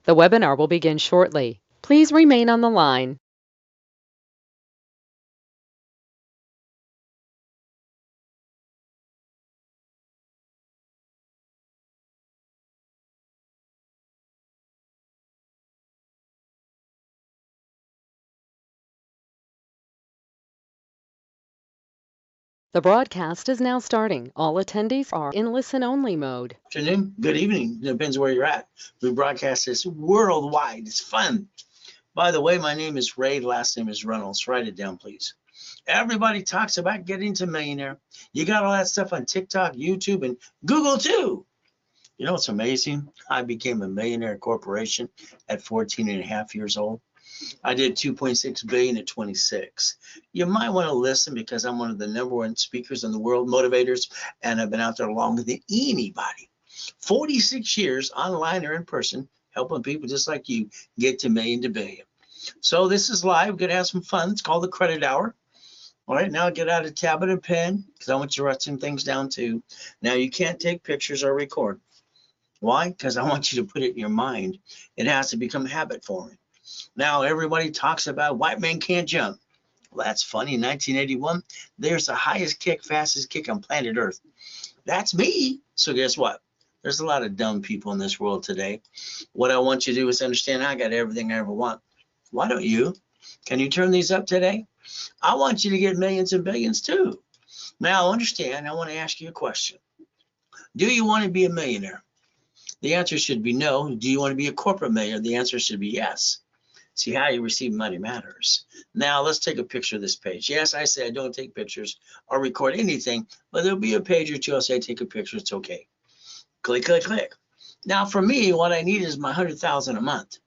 The webinar will begin shortly. Please remain on the line. The broadcast is now starting. All attendees are in listen-only mode. Afternoon, good evening, depends where you're at. We broadcast this worldwide. It's fun. By the way, my name is Ray, last name is Reynolds. Write it down, please. Everybody talks about getting to millionaire. You got all that stuff on TikTok, YouTube, and Google too. You know what's amazing? I became a millionaire corporation at 14 and a half years old. I did 2.6 billion at 26. You might want to listen because I'm one of the #1 speakers in the world, motivators, and I've been out there longer than anybody. 46 years online or in person, helping people just like you get to million to billion. So this is live. We're going to have some fun. It's called the Credit Hour. All right, now get out a tablet and pen because I want you to write some things down too. Now you can't take pictures or record. Why? Because I want you to put it in your mind. It has to become habit forming. Now everybody talks about white men can't jump. Well, that's funny. In 1981, there's the highest kick, fastest kick on planet Earth. That's me. So guess what? There's a lot of dumb people in this world today. What I want you to do is understand I got everything I ever want. Why don't you? Can you turn these up today? I want you to get millions and billions too. Now understand, I want to ask you a question. Do you want to be a millionaire? The answer should be no. Do you want to be a corporate millionaire? The answer should be yes. See, how you receive money matters. Now let's take a picture of this page. Yes, I say I don't take pictures or record anything, but there'll be a page or two I'll say take a picture. It's okay. Click, click, click. Now for me, what I need is my 100,000 a month.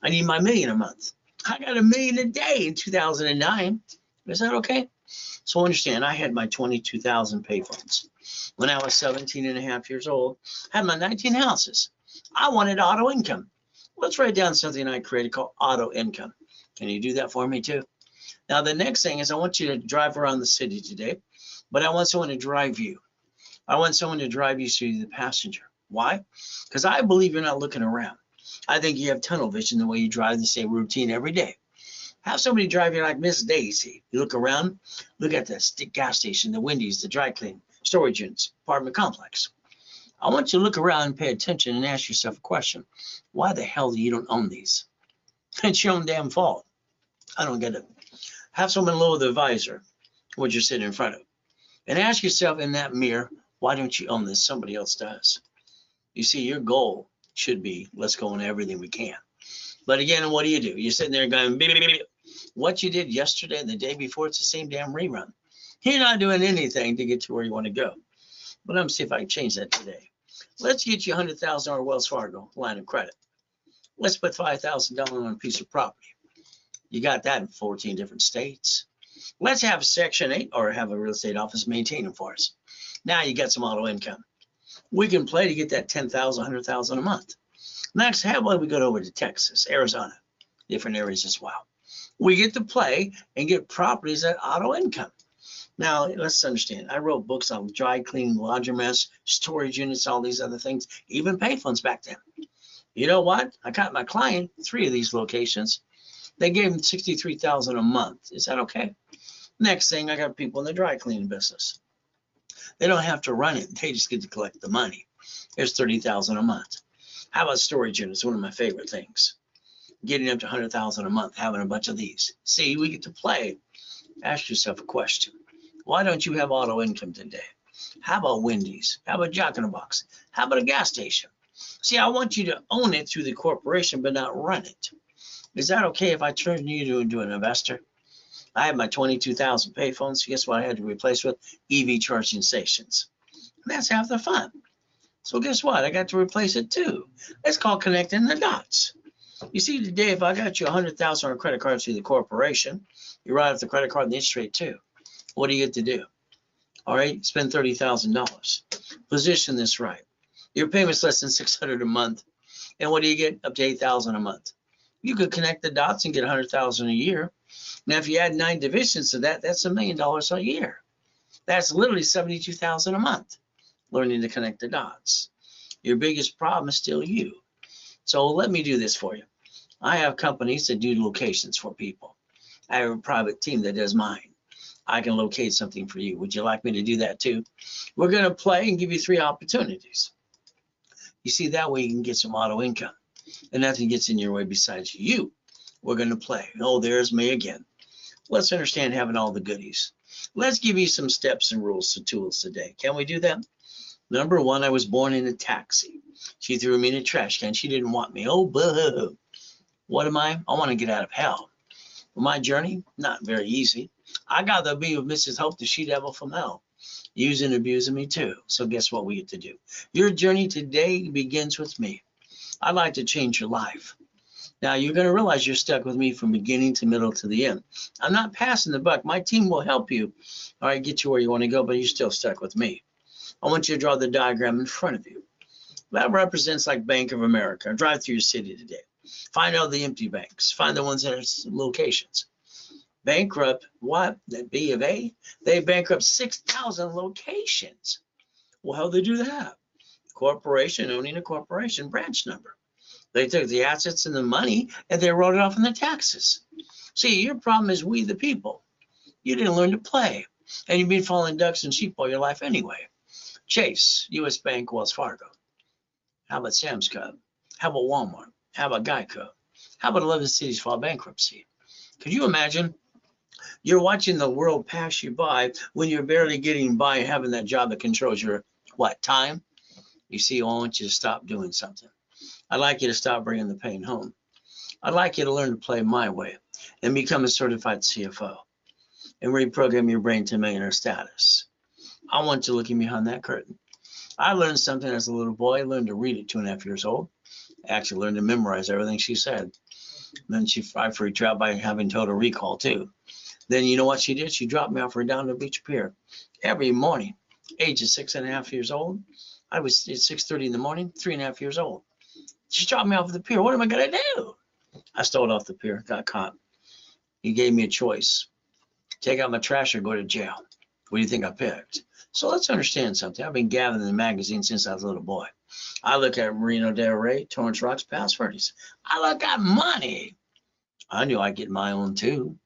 I need my million a month. I got a million a day in 2009. Is that okay? So understand, I had my 22,000 payphones. When I was 17 and a half years old, I had my 19 houses. I wanted auto income. Let's write down something I created called auto income. Can you do that for me too? Now, the next thing is I want you to drive around the city today, but I want someone to drive you. I want someone to drive you so you're the passenger. Why? Because I believe you're not looking around. I think you have tunnel vision the way you drive the same routine every day. Have somebody drive you like Miss Daisy. You look around, look at the gas station, the Wendy's, the dry clean, storage units, apartment complex. I want you to look around and pay attention and ask yourself a question. Why the hell do you don't own these? It's your own damn fault. I don't get it. Have someone lower the visor, what you're sitting in front of, and ask yourself in that mirror, why don't you own this? Somebody else does. You see, your goal should be, let's go into everything we can. But again, what do? You're sitting there going, beep, beep, beep. What you did yesterday and the day before, it's the same damn rerun. You're not doing anything to get to where you want to go. But let me see if I can change that today. Let's get you $100,000 Wells Fargo line of credit. Let's put $5,000 on a piece of property. You got that in 14 different states. Let's have a Section 8 or have a real estate office maintain them for us. Now you got some auto income. We can play to get that 10,000, 100,000 a month. Next, how about we go over to Texas, Arizona, different areas as well. We get to play and get properties at auto income. Now, let's understand, I wrote books on dry cleaning, laundromats, storage units, all these other things, even payphones back then. You know what? I got my client 3 of these locations. They gave him $63,000 a month. Is that okay? Next thing, I got people in the dry cleaning business. They don't have to run it. They just get to collect the money. There's $30,000 a month. How about storage units? One of my favorite things. Getting up to $100,000 a month, having a bunch of these. See, we get to play. Ask yourself a question. Why don't you have auto income today? How about Wendy's? How about Jack in the Box? How about a gas station? See, I want you to own it through the corporation, but not run it. Is that okay if I turn you into an investor? I have my 22,000 payphones. Guess what I had to replace with? EV charging stations. And that's half the fun. So guess what? I got to replace it too. It's called connecting the dots. You see, today, if I got you 100,000 on a credit card through the corporation, you write off the credit card and the interest rate too. What do you get to do? All right, spend $30,000. Position this right. Your payment's less than $600 a month. And what do you get? Up to $8,000 a month. You could connect the dots and get $100,000 a year. Now, if you add 9 divisions to that, that's $1 million a year. That's literally $72,000 a month. Learning to connect the dots. Your biggest problem is still you. So let me do this for you. I have companies that do locations for people. I have a private team that does mine. I can locate something for you. Would you like me to do that too? We're going to play and give you 3 opportunities. You see, that way you can get some auto income and nothing gets in your way besides you. We're going to play. Oh, there's me again. Let's understand having all the goodies. Let's give you some steps and rules and tools today. Can we do that? Number 1, I was born in a taxi. She threw me in a trash can. She didn't want me. Oh, boo. What am I? I want to get out of hell. My journey, not very easy. I got to be with Mrs. Hope, the she-devil from hell, using and abusing me too. So guess what we get to do? Your journey today begins with me. I'd like to change your life. Now, you're going to realize you're stuck with me from beginning to middle to the end. I'm not passing the buck. My team will help you, all right, get you where you want to go, but you're still stuck with me. I want you to draw the diagram in front of you. That represents like Bank of America. Drive through your city today. Find all the empty banks. Find the ones that are locations. Bankrupt what? The B of A? They bankrupt 6,000 locations. Well, how do they do that? Corporation owning a corporation branch number. They took the assets and the money and they wrote it off in the taxes. See, your problem is we the people. You didn't learn to play. And you've been following ducks and sheep all your life anyway. Chase, U.S. Bank, Wells Fargo. How about Sam's Club? How about Walmart? How about Geico? How about 11 cities file bankruptcy? Could you imagine? You're watching the world pass you by when you're barely getting by having that job that controls your, what, time? You see, I want you to stop doing something. I'd like you to stop bringing the pain home. I'd like you to learn to play my way and become a certified CFO and reprogram your brain to millionaire status. I want you looking behind that curtain. I learned something as a little boy. I learned to read at 2.5 years old. I actually learned to memorize everything she said. Then I freaked out by having total recall too. Then you know what she did? She dropped me off Redondo Beach Pier every morning, age of 6.5 years old. I was at 6:30 in the morning, 3.5 years old. She dropped me off at the pier. What am I going to do? I stole it off the pier, got caught. He gave me a choice. Take out my trash or go to jail. What do you think I picked? So let's understand something. I've been gathering the magazine since I was a little boy. I look at Marino Del Rey, Torrance Rocks, Pass Verdes. I look at money. I knew I'd get my own too.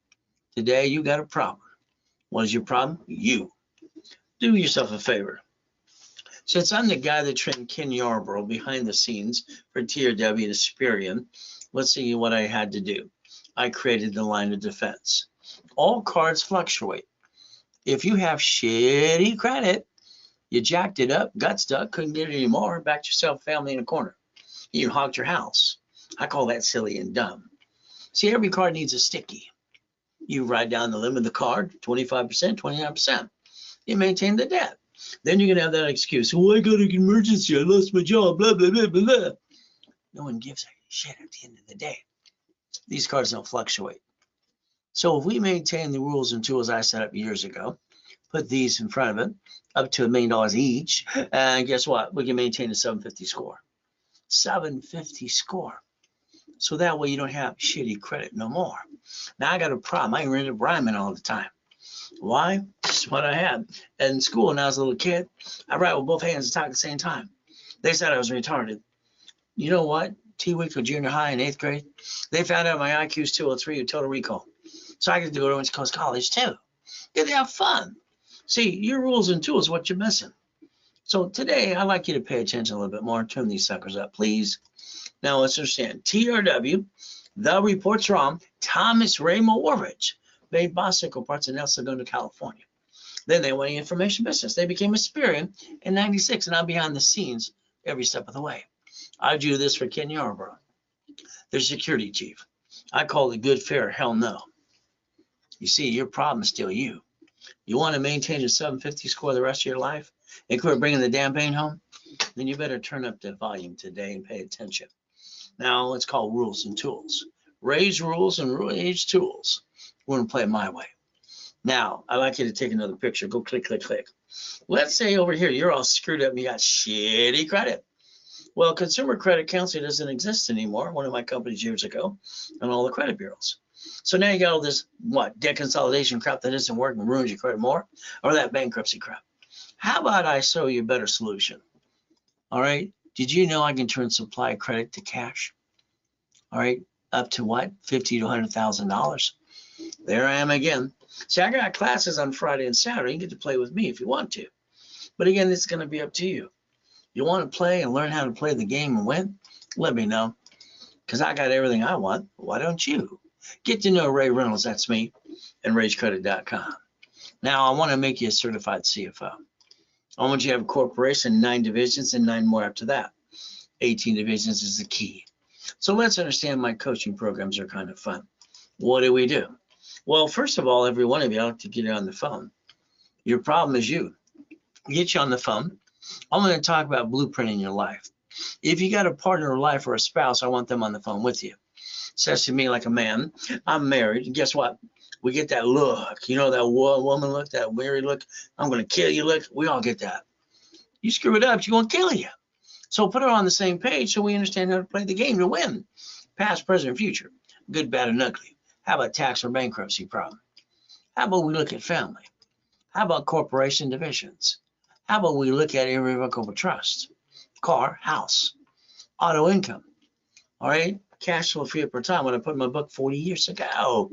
Today, you got a problem. What is your problem? You. Do yourself a favor. Since I'm the guy that trained Ken Yarborough behind the scenes for TRW and Asperian, let's see what I had to do. I created the line of defense. All cards fluctuate. If you have shitty credit, you jacked it up, got stuck, couldn't get it anymore, backed yourself, family in a corner. You hogged your house. I call that silly and dumb. See, every card needs a sticky. You write down the limit of the card, 25%, 29%. You maintain the debt. Then you're going to have that excuse. Oh, I got an emergency. I lost my job, blah, blah, blah, blah, blah. No one gives a shit at the end of the day. These cards don't fluctuate. So if we maintain the rules and tools I set up years ago, put these in front of it, up to $1 million each, and guess what? We can maintain a 750 score. 750 score. So that way you don't have shitty credit no more. Now I got a problem. I ended up rhyming all the time. Why? Just what I had. In school when I was a little kid, I write with both hands and talk at the same time. They said I was retarded. You know what? T-week for junior high and 8th grade, they found out my IQ is 203 with total recall. So I get to go to West Coast College too. Get to have fun. See, your rules and tools, what you're missing. So today, I'd like you to pay attention a little bit more. Turn these suckers up, please. Now let's understand. TRW, the report's wrong. Thomas Raymond Warridge made bicycle parts in El Segundo, California. Then they went in information business. They became a Asperian in 96, and I'm behind the scenes every step of the way. I do this for Ken Yarborough, their security chief. I call it good, fair, hell no. You see, your problem is still you. You want to maintain a 750 score the rest of your life and quit bringing the damn pain home? Then you better turn up the volume today and pay attention. Now, let's call rules and tools. Ray's rules and Ray's tools. We're going to play it my way. Now, I'd like you to take another picture. Go click, click, click. Let's say over here, you're all screwed up and you got shitty credit. Well, consumer credit counseling doesn't exist anymore. One of my companies years ago on all the credit bureaus. So now you got all this, what, debt consolidation crap that isn't working, ruins your credit more, or that bankruptcy crap. How about I show you a better solution? All right. Did you know I can turn supply credit to cash? All right, up to what? $50 to $100,000. There I am again. See, I got classes on Friday and Saturday. You get to play with me if you want to. But again, it's going to be up to you. You want to play and learn how to play the game and win? Let me know, because I got everything I want. Why don't you? Get to know Ray Reynolds, that's me, and RageCredit.com. Now, I want to make you a certified CFO. I want you to have a corporation, 9 divisions, and 9 more after that. 18 divisions is the key. So let's understand my coaching programs are kind of fun. What do we do? Well, first of all, every one of you, I like to get you on the phone. Your problem is you. Get you on the phone. I'm going to talk about blueprinting your life. If you got a partner in life or a spouse, I want them on the phone with you. Says to me like a man, I'm married. And guess what? We get that look. You know, that woman look, that weary look. I'm going to kill you look. We all get that. You screw it up, she's going to kill you. So put her on the same page so we understand how to play the game to win. Past, present, future. Good, bad, and ugly. How about tax or bankruptcy problem? How about we look at family? How about corporation divisions? How about we look at irrevocable trust? Car, house, auto income. All right, cash flow free per time when I put in my book 40 years ago.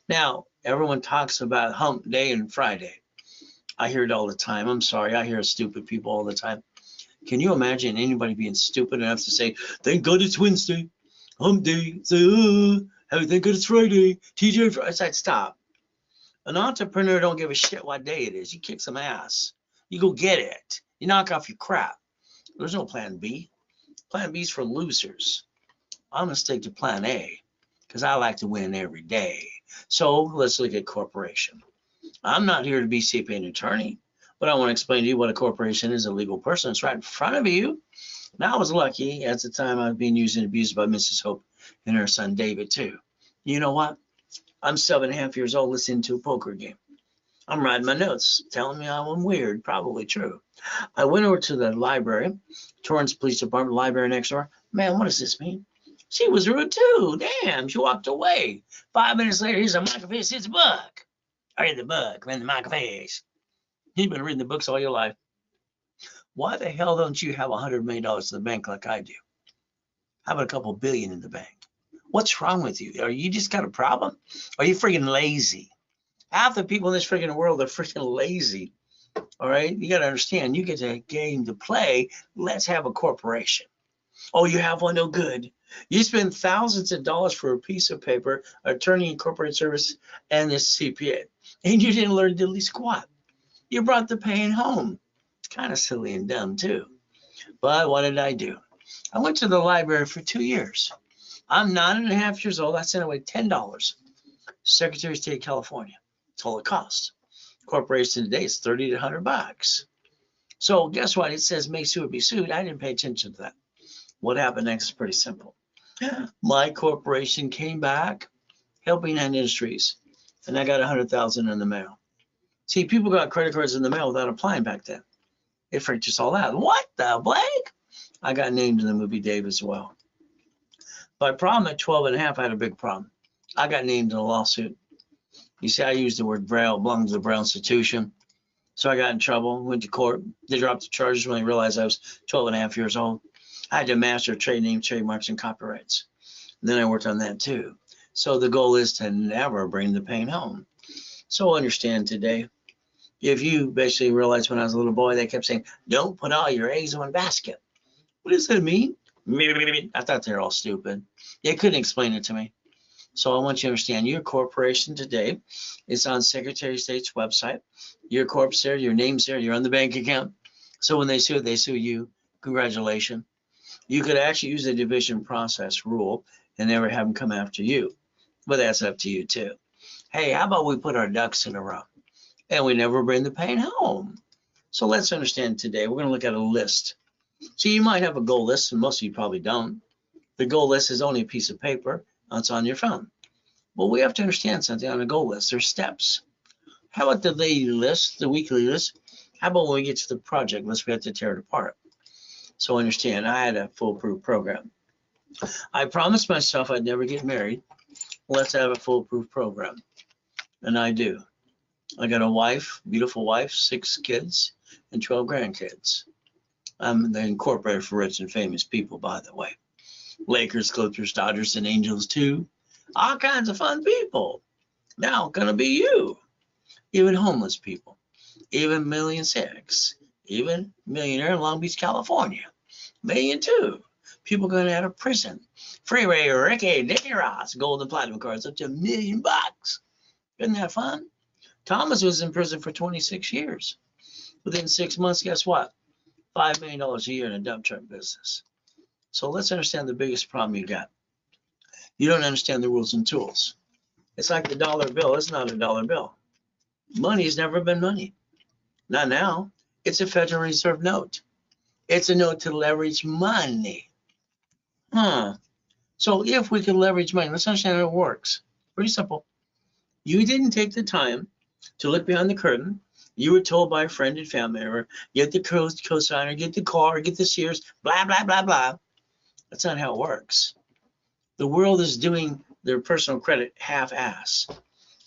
Now, everyone talks about hump day and Friday. I hear it all the time. I'm sorry, I hear stupid people all the time. Can you imagine anybody being stupid enough to say, thank God it's Wednesday, hump day, say, thank God it's Friday, TJ Friday. I said, stop. An entrepreneur don't give a shit what day it is. You kick some ass. You go get it. You knock off your crap. There's no plan B. Plan B is for losers. I'm going to stick to plan A because I like to win every day. So let's look at corporation. I'm not here to be CPA and attorney, but I want to explain to you what a corporation is, a legal person. It's right in front of you. Now, I was lucky at the time I was being used and abused by Mrs. Hope and her son David too. You know what? I'm 7.5 years old listening to a poker game. I'm writing my notes, telling me I'm weird, probably true. I went over to the library, Torrance Police Department, library next door. Man, what does this mean? She was rude too. Damn, she walked away. 5 minutes later, here's a microfiche, it's a book. I read the book, read the microfiche. You've been reading the books all your life. Why the hell don't you have $100 million in the bank like I do? How about a couple billion in the bank? What's wrong with you? Are you just got a problem? Are you freaking lazy? Half the people in this freaking world are freaking lazy. All right, you got to understand, you get a game to play. Let's have a corporation. Oh, you have one? No good. You spend thousands of dollars for a piece of paper, attorney and corporate service, and this CPA, and you didn't learn diddly squat. You brought the pain home. Kind of silly and dumb too. But what did I do? I went to the library for 2 years. I'm 9.5 years old. I sent away $10. Secretary of State of California. That's all it costs. Corporation today is $30 to $100. So guess what? It says may sue or be sued. I didn't pay attention to that. What happened next is pretty simple. My corporation came back, Helping Hand Industries, and I got $100,000 in the mail. See, people got credit cards in the mail without applying back then. It freaked us all out. What the blank? I got named in the movie Dave as well. My problem at 12.5, I had a big problem. I got named in a lawsuit. You see, I used the word Braille, belonged to the Braille Institution. So I got in trouble, went to court. They dropped the charges when they realized I was 12.5 years old. I had to master trade name, trademarks, and copyrights. And then I worked on that too. So the goal is to never bring the pain home. So understand today, if you basically realize when I was a little boy, they kept saying, don't put all your eggs in one basket. What does that mean? I thought they were all stupid. They couldn't explain it to me. So I want you to understand your corporation today is on Secretary of State's website. Your corp's there, your name's there, you're on the bank account. So when they sue you. Congratulations. You could actually use the division process rule and never have them come after you. But that's up to you too. Hey, how about we put our ducks in a row and we never bring the pain home? So let's understand today, we're going to look at a list. So you might have a goal list, and most of you probably don't. The goal list is only a piece of paper. It's on your phone. Well, we have to understand something on a goal list. There's steps. How about the daily list, the weekly list? How about when we get to the project list, we have to tear it apart? So understand, I had a foolproof program. I promised myself I'd never get married. Let's have a foolproof program. And I do. I got a wife, beautiful wife, 6 kids, and 12 grandkids. I'm the incorporator for rich and famous people, by the way. Lakers, Clippers, Dodgers, and Angels too. All kinds of fun people. Now gonna be you. Even homeless people. Even $1,600,000. Even millionaire in Long Beach, California. $1,200,000. People going out of prison. Freeway Ricky, Dicky Ross, gold and platinum cards up to $1,000,000. Isn't that fun? Thomas was in prison for 26 years. Within 6 months, guess what? $5 million a year in a dump truck business. So let's understand the biggest problem you got. You don't understand the rules and tools. It's like the dollar bill. It's not a dollar bill. Money's never been money. Not now. It's a Federal Reserve note. It's a note to leverage money. So if we can leverage money, let's understand how it works. Pretty simple. You didn't take the time to look behind the curtain. You were told by a friend and family member, get the co-signer, get the car, get the Sears, blah, blah, blah, blah. That's not how it works. The world is doing their personal credit half-ass,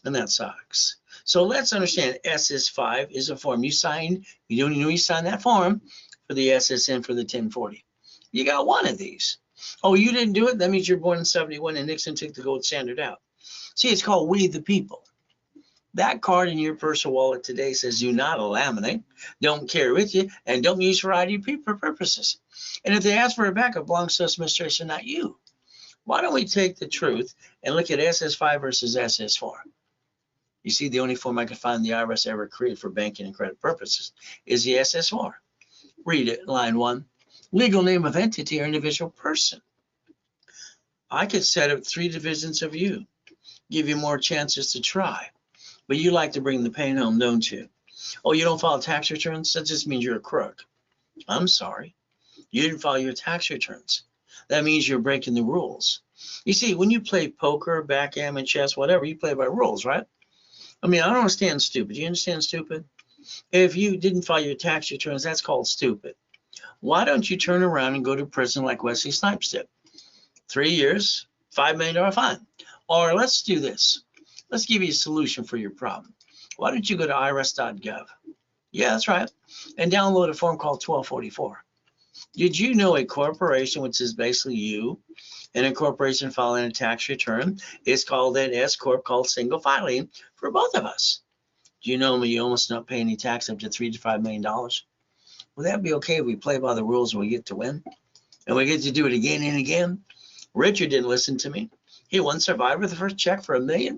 and that sucks. So let's understand SS5 is a form you signed. You don't even know you signed that form for the SSN for the 1040. You got one of these. Oh, you didn't do it? That means you're born in 71 and Nixon took the gold standard out. See, it's called We the People. That card in your personal wallet today says do not laminate, don't carry with you, and don't use for ID purposes. And if they ask for a backup, belongs to administration, not you. Why don't we take the truth and look at SS5 versus SS4? You see, the only form I can find the IRS ever created for banking and credit purposes is the SS4. Read it, line 1. Legal name of entity or individual person. I could set up 3 divisions of you, give you more chances to try. But you like to bring the pain home, don't you? Oh, you don't file tax returns? That just means you're a crook. I'm sorry. You didn't file your tax returns. That means you're breaking the rules. You see, when you play poker, backgammon, chess, whatever, you play by rules, right? I mean, I don't understand stupid. Do you understand stupid? If you didn't file your tax returns, that's called stupid. Why don't you turn around and go to prison like Wesley Snipes did? 3 years, $5 million fine. Or let's do this. Let's give you a solution for your problem. Why don't you go to irs.gov? Yeah, that's right. And download a form called 1244. Did you know a corporation, which is basically you, and a corporation filing a tax return, is called an S Corp, called single filing for both of us? Do you know you almost not pay any tax up to $3 to $5 million? Would that be okay if we play by the rules and we get to win? And we get to do it again and again? Richard didn't listen to me. He won Survivor the first check for $1 million.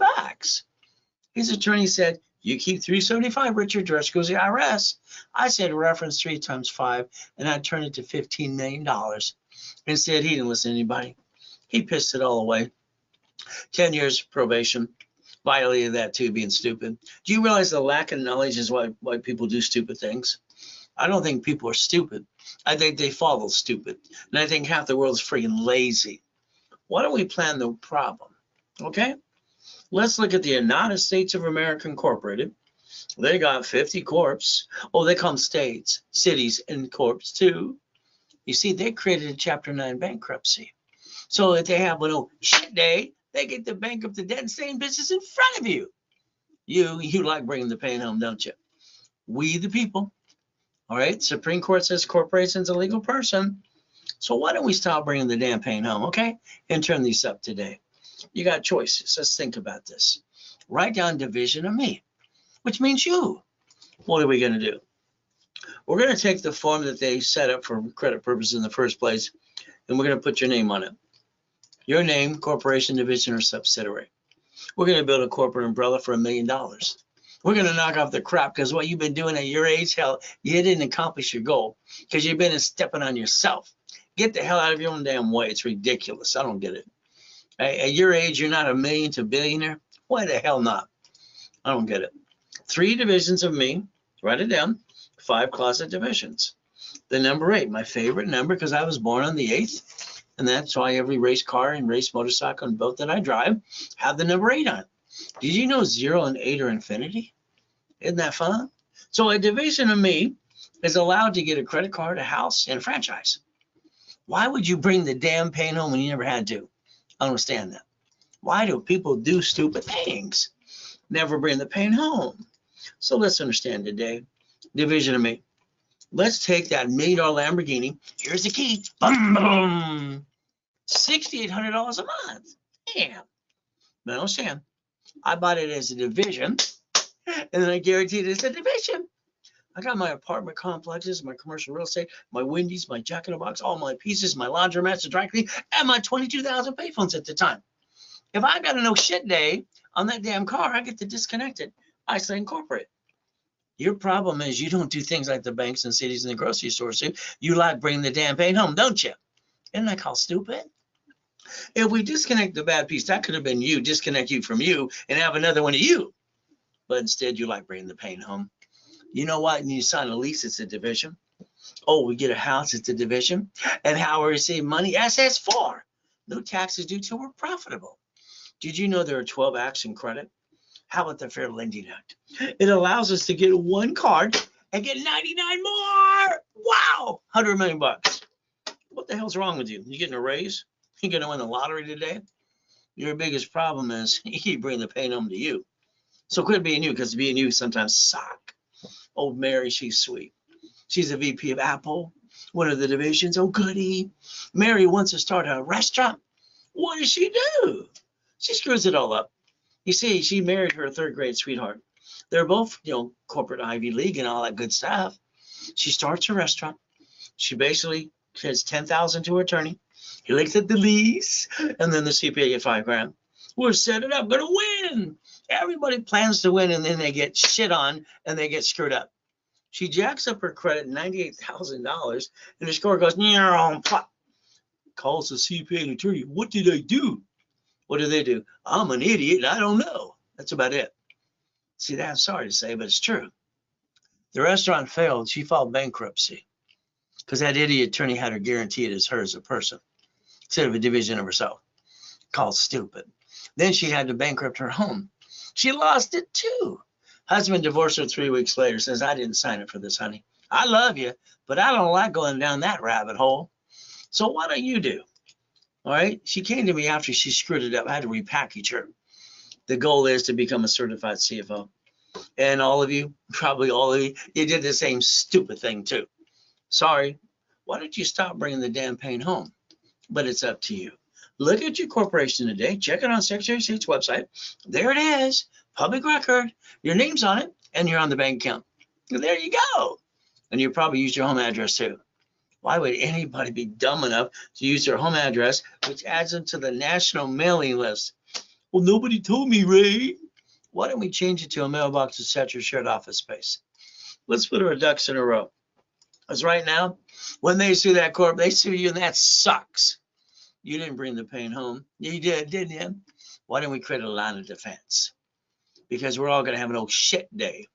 His attorney said, you keep $375, Richard, the rest goes to the IRS. I said reference 3 times 5, and I turned it to $15 million. Instead, he didn't listen to anybody. He pissed it all away. 10 years probation. Violated that too, being stupid. Do you realize the lack of knowledge is why people do stupid things? I don't think people are stupid. I think they follow stupid. And I think half the world is freaking lazy. Why don't we plan the problem? Okay? Let's look at the United States of America Incorporated. They got 50 corps. Oh, they call them states, cities, and corps too. You see, they created a Chapter 9 bankruptcy. So if they have a shit day, they get to bankrupt the dead and stay in business in front of you. You like bringing the pain home, don't you? We the people. All right? Supreme Court says corporation's a legal person. So why don't we stop bringing the damn pain home, okay? And turn these up today. You got choices. Let's think about this. Write down division of me, which means you. What are we going to do? We're going to take the form that they set up for credit purposes in the first place, and we're going to put your name on it. Your name, corporation, division, or subsidiary. We're going to build a corporate umbrella for $1 million. We're going to knock off the crap because what you've been doing at your age, hell, you didn't accomplish your goal because you've been stepping on yourself. Get the hell out of your own damn way. It's ridiculous. I don't get it. At your age, you're not $1 million to billionaire? Why the hell not? I don't get it. 3 divisions of me. Write it down. 5 closet divisions. The number 8, my favorite number because I was born on the 8th. And that's why every race car and race motorcycle and boat that I drive have the number 8 on it. Did you know 0 and 8 are infinity? Isn't that fun? So a division of me is allowed to get a credit card, a house, and a franchise. Why would you bring the damn pain home when you never had to? I don't understand that. Why do people do stupid things? Never bring the pain home. So let's understand today. Division of me. Let's take that $1 million Lamborghini. Here's the key. Boom, boom. $6,800 a month. Damn. But understand, I bought it as a division, and then I guaranteed it as a division. I got my apartment complexes, my commercial real estate, my Wendy's, my Jack in the Box, all my pieces, my laundromats, the dry cleaning, and my 22,000 payphones at the time. If I got a no shit day on that damn car, I get to disconnect it. I say incorporate. Your problem is you don't do things like the banks and cities and the grocery stores do. You like bringing the damn pain home, don't you? Isn't that called stupid? If we disconnect the bad piece, that could have been you, disconnect you from you, and have another one of you. But instead, you like bringing the pain home. You know what? When you sign a lease, it's a division. Oh, we get a house, it's a division. And how we receive money, SS4. No taxes due till we're profitable. Did you know there are 12 acts in credit? How about the Fair Lending Act? It allows us to get one card and get 99 more. Wow, 100 million bucks. What the hell's wrong with you? You getting a raise? You gonna win the lottery today? Your biggest problem is you keep bringing the pain home to you. So quit being you, because being you sometimes suck. Old Mary, she's sweet. She's a VP of Apple, one of the divisions. Oh, goody. Mary wants to start a restaurant. What does she do? She screws it all up. You see, she married her third grade sweetheart. They're both, corporate Ivy League and all that good stuff. She starts a restaurant. She basically has $10,000 to her attorney. He looks at the lease, and then the CPA get $5,000. We're set it up, gonna win. Everybody plans to win, and then they get shit on and they get screwed up. She jacks up her credit $98,000, and the score goes, pop. Calls the CPA and attorney. What did I do? What do they do? I'm an idiot and I don't know. That's about it. See, that's sorry to say, but it's true. The restaurant failed. She filed bankruptcy because that idiot attorney had her guaranteed as her as a person instead of a division of herself. Called stupid. Then she had to bankrupt her home. She lost it too. Husband divorced her 3 weeks later, says, I didn't sign up for this, honey. I love you, but I don't like going down that rabbit hole. So what do you do? All right. She came to me after she screwed it up. I had to repackage her. The goal is to become a certified CFO. And all of you, probably all of you, you did the same stupid thing too. Sorry. Why don't you stop bringing the damn pain home? But it's up to you. Look at your corporation today. Check it on Secretary of State's website. There it is. Public record. Your name's on it, and you're on the bank account. And there you go. And you probably use your home address too. Why would anybody be dumb enough to use their home address, which adds them to the national mailing list? Well, nobody told me, Ray. Why don't we change it to a mailbox to set your shared office space? Let's put our ducks in a row. Because right now, when they sue that corp, they sue you, and that sucks. You didn't bring the pain home. You did, didn't you? Why don't we create a line of defense? Because we're all going to have an oh shit day.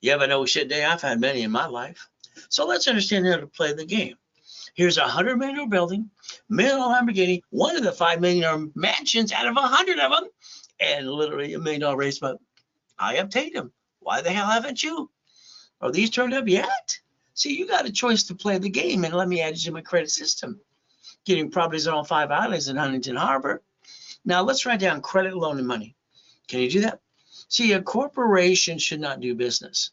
You have an oh shit day? I've had many in my life. So let's understand how to play the game. Here's a $100 million building, million Lamborghini, one of the $5 million mansions out of 100 of them, and literally $1 million race. But I obtained them. Why the hell haven't you? Are these turned up yet? See, you got a choice to play the game, and let me add you to my credit system. Getting properties on all 5 islands in Huntington Harbor. Now let's write down credit, loan, and money. Can you do that? See, a corporation should not do business.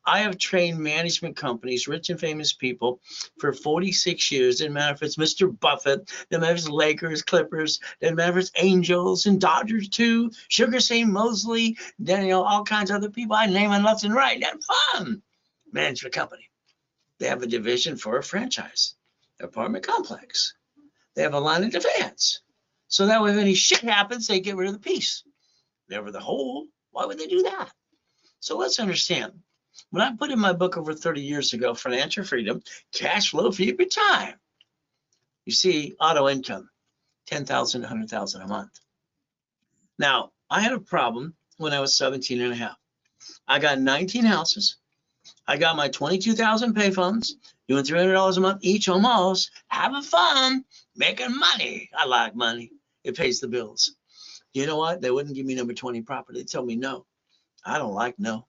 I have trained management companies, rich and famous people, for 46 years. Doesn't matter if it's Mr. Buffett, doesn't matter if it's Lakers, Clippers, doesn't matter if it's Angels and Dodgers too, Sugar St. Mosley, Daniel, all kinds of other people. I name them left and right. That's fun. Management company. They have a division for a franchise, apartment complex. They have a line of defense. So that way, if any shit happens, they get rid of the piece. Never the whole. Why would they do that? So let's understand. When I put in my book over 30 years ago, Financial Freedom, Cash Flow for Your Time, you see auto income, $10,000, $100,000 a month. Now, I had a problem when I was 17 and a half. I got 19 houses. I got my 22,000 payphones, doing $300 a month each almost, having fun, making money. I like money. It pays the bills. You know what? They wouldn't give me number 20 property. They told me no. I don't like no.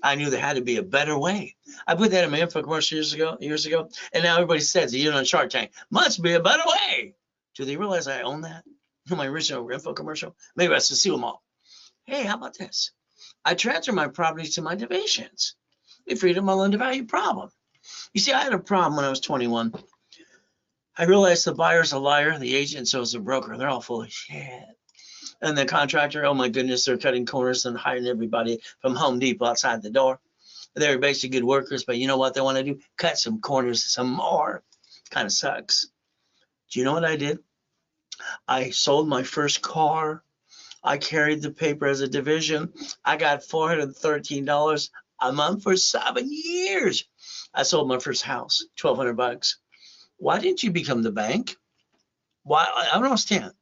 I knew there had to be a better way. I put that in my info commercial years ago, and now everybody says, you're on Shark Tank, must be a better way. Do they realize I own that? My original info commercial? Maybe I should sue them all. Hey, how about this? I transfer my properties to my divisions. We freed up my loan to value problem. You see, I had a problem when I was 21. I realized the buyer's a liar, the agent so is the broker. They're all full of shit. And the contractor, oh my goodness, they're cutting corners and hiring everybody from Home Depot outside the door. They're basically good workers, but you know what they want to do? Cut some corners some more. Kind of sucks. Do you know what I did? I sold my first car. I carried the paper as a division. I got $413 a month for 7 years. I sold my first house, $1,200. Why didn't you become the bank? Why? I don't understand.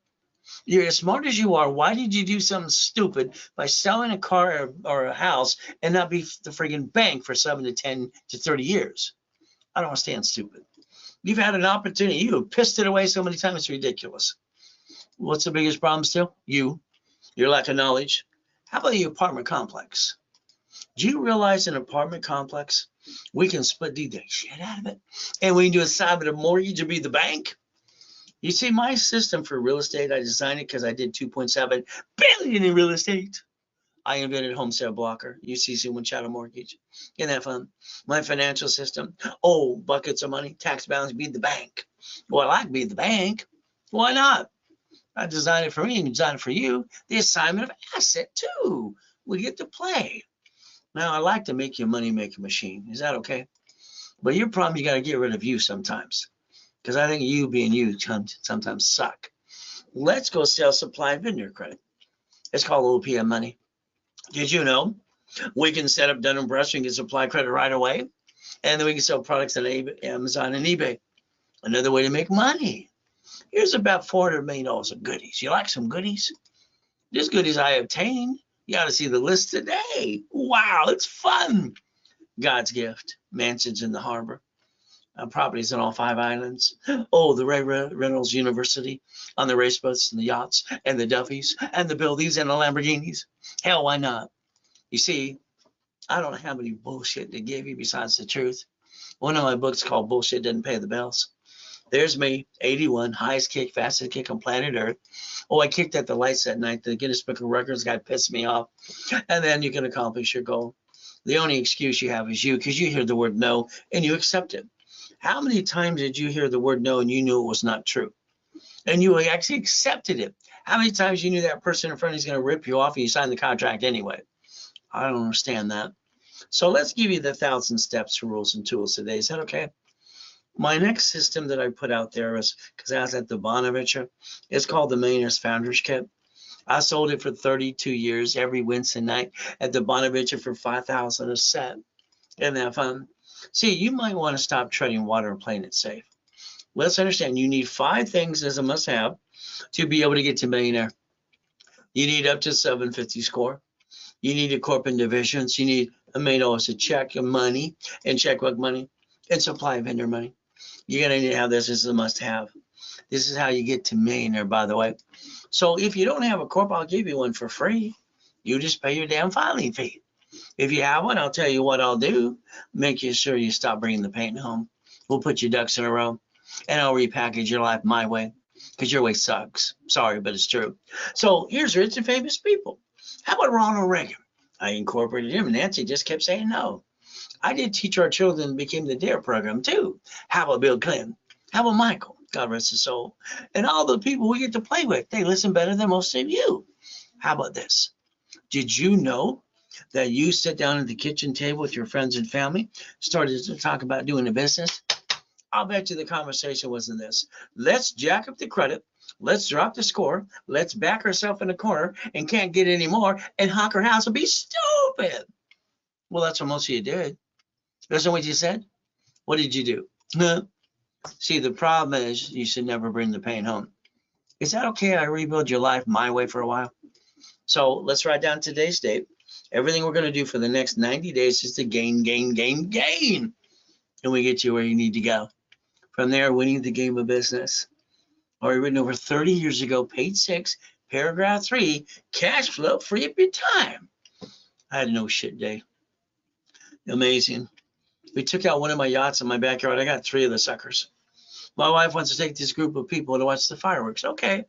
You're as smart as you are. Why did you do something stupid by selling a car or a house and not be the friggin' bank for 7 to 10 to 30 years? I don't understand stupid. You've had an opportunity. You have pissed it away so many times. It's ridiculous. What's the biggest problem still? Your lack of knowledge. How about the apartment complex? Do you realize an apartment complex, we can split deed the shit out of it, and we can do a assignment of mortgage and be the bank? You see, my system for real estate, I designed it because I did 2.7 billion in real estate. I invented home sale blocker, UCC one chattel mortgage. Isn't that fun? My financial system, oh, buckets of money, tax balance, be the bank. Well, I can be the bank. Why not? I designed it for me and designed it for you. The assignment of asset too. We get to play. Now, I like to make your money make a machine. Is that okay? But your problem, you got to get rid of you sometimes. Because I think you being you sometimes suck. Let's go sell supply vendor credit. It's called OPM money. Did you know we can set up Dun & Bradstreet and get supply credit right away? And then we can sell products on Amazon and eBay. Another way to make money. Here's about $400 million of goodies. You like some goodies? These goodies I obtained. You got to see the list today. Wow, it's fun. God's gift. Mansions in the harbor. Properties on all 5 islands. Oh, the Ray Reynolds University on the race boats and the yachts and the Duffys and the buildings and the Lamborghinis. Hell, why not? You see, I don't have any bullshit to give you besides the truth. One of my books called Bullshit Doesn't Pay the Bills. There's me, 81, highest kick, fastest kick on planet Earth. Oh, I kicked at the lights that night. The Guinness Book of Records guy pissed me off. And then you can accomplish your goal. The only excuse you have is you, because you hear the word no and you accept it. How many times did you hear the word no and you knew it was not true? And you actually accepted it. How many times you knew that person in front of you is going to rip you off and you signed the contract anyway? I don't understand that. So let's give you the 1,000 steps, rules, and tools today. Is that okay? My next system that I put out there is, because I was at the Bonaventure, it's called the Millionaire's Founders Kit. I sold it for 32 years every Wednesday night at the Bonaventure for $5,000 a set. Isn't that fun? See, you might want to stop treading water and playing it safe. Let's understand, you need 5 things as a must-have to be able to get to millionaire. You need up to 750 score. You need a corporate divisions. You need $1 million a check of money and checkbook money and supply vendor money. You're going to need to have this as a must-have. This is how you get to millionaire, by the way. So if you don't have a corp, I'll give you one for free. You just pay your damn filing fee. If you have one, I'll tell you what I'll do. Make sure you stop bringing the paint home. We'll put your ducks in a row, and I'll repackage your life my way, because your way sucks. Sorry, but it's true. So here's rich and famous people. How about Ronald Reagan? I incorporated him, and Nancy just kept saying no. I did teach our children and became the DARE program too. How about Bill Clinton? How about Michael? God rest his soul. And all the people we get to play with, they listen better than most of you. How about this? Did you know that you sit down at the kitchen table with your friends and family, started to talk about doing a business? I'll bet you the conversation wasn't this. Let's jack up the credit. Let's drop the score. Let's back ourselves in the corner and can't get any more and hawk our house and be stupid. Well, that's what most of you did. That's what you said. What did you do? No. See, the problem is you should never bring the pain home. Is that okay? I rebuild your life my way for a while. So let's write down today's date. Everything we're going to do for the next 90 days is to gain. And we get you where you need to go. From there, winning the game of business. Already written over 30 years ago, page 6, paragraph 3, cash flow, free up your time. I had no shit day. Amazing. We took out one of my yachts in my backyard. I got 3 of the suckers. My wife wants to take this group of people to watch the fireworks. Okay,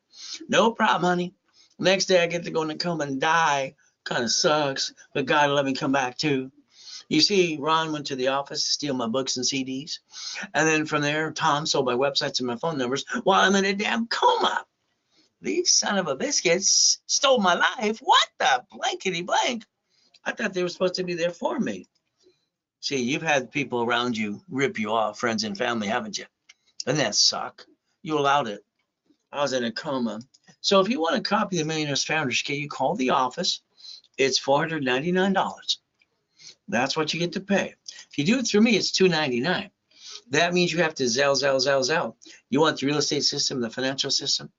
no problem, honey. Next day I get to go in the coma and die. Kind of sucks, but God let me come back too. You see, Ron went to the office to steal my books and CDs. And then from there, Tom sold my websites and my phone numbers while I'm in a damn coma. These son of a biscuits stole my life. What the blankety blank? I thought they were supposed to be there for me. See, you've had people around you rip you off, friends and family, haven't you? Doesn't that suck? You allowed it. I was in a coma. So if you want to copy the Millionaire's Founders Kit, you call the office. It's $499. That's what you get to pay. If you do it through me, it's $299. That means you have to Zelle. You want the real estate system, the financial system?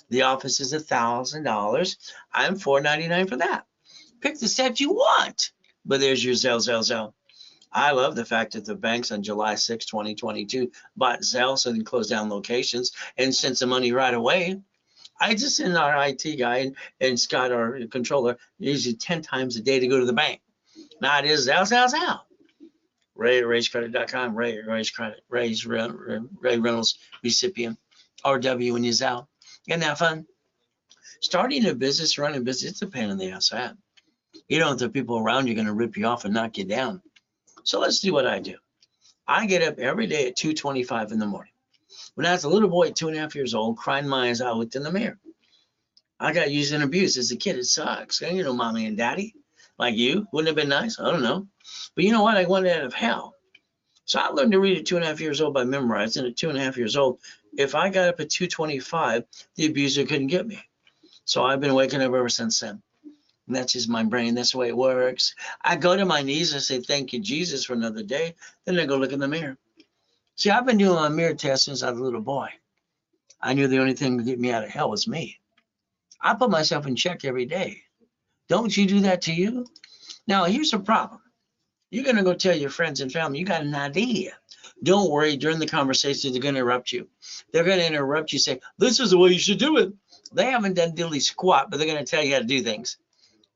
The office is $1,000. I'm $499 for that. Pick the steps you want. But there's your Zelle. I love the fact that the banks on July 6, 2022 bought Zelle so they can close down locations and send some money right away. I just send our IT guy and Scott, our controller, usually 10 times a day to go to the bank. Now it is Zelle. Ray at RaysCredit.com, Ray Credit, Ray Reynolds recipient, RW when you Zelle. Isn't that fun? Starting a business, running a business, it's a pain in the ass. You don't have the people around you going to rip you off and knock you down. So let's do what I do. I get up every day at 2:25 in the morning. When I was a little boy, 2.5 years old, crying my eyes out, I looked in the mirror. I got used and abused as a kid. It sucks. You know, mommy and daddy, like you, wouldn't have been nice. I don't know. But you know what? I wanted out of hell. So I learned to read at 2.5 years old by memorizing. At 2.5 years old, if I got up at 2:25, the abuser couldn't get me. So I've been waking up ever since then. And that's just my brain. That's the way it works. I go to my knees and say, thank you, Jesus, for another day. Then I go look in the mirror. See, I've been doing my mirror test since I was a little boy. I knew the only thing to get me out of hell was me. I put myself in check every day. Don't you do that to you? Now, here's the problem. You're going to go tell your friends and family, you got an idea. Don't worry, during the conversation, they're going to interrupt you. They're going to interrupt you, say, this is the way you should do it. They haven't done diddly squat, but they're going to tell you how to do things.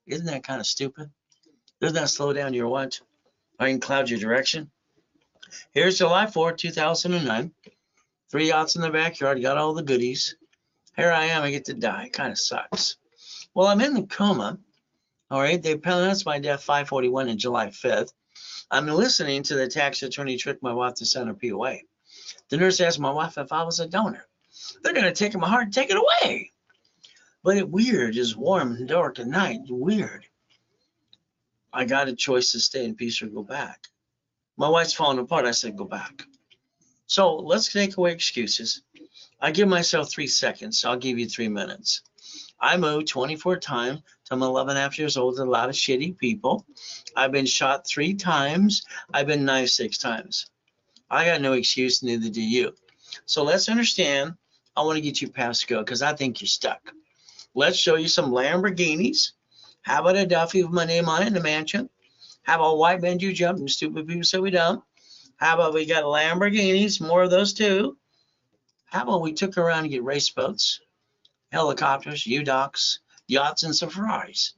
Isn't that kind of stupid? Doesn't that slow down your what? Or even cloud your direction? Here's July 4th, 2009. 3 yachts in the backyard, got all the goodies. Here I am, I get to die. Kind of sucks. Well, I'm in the coma. All right, they pronounced my death 5:41 on July 5th. I'm listening to the tax attorney trick my wife to send her POA. The nurse asked my wife if I was a donor. They're going to take my heart and take it away. But it's weird. It's warm and dark at night. Weird. I got a choice to stay in peace or go back. My wife's falling apart. I said, go back. So let's take away excuses. I give myself 3 seconds. I'll give you 3 minutes. I moved 24 times till I'm 11.5 years old with a lot of shitty people. I've been shot 3 times. I've been knifed 6 times. I got no excuse, neither do you. So let's understand. I want to get you past go because I think you're stuck. Let's show you some Lamborghinis. How about a Duffy with my name on it in the mansion? How about white men do jump and stupid people say we don't? How about we got Lamborghinis, more of those too? How about we took around and get race boats, helicopters, U-Docks, yachts, and some Ferraris?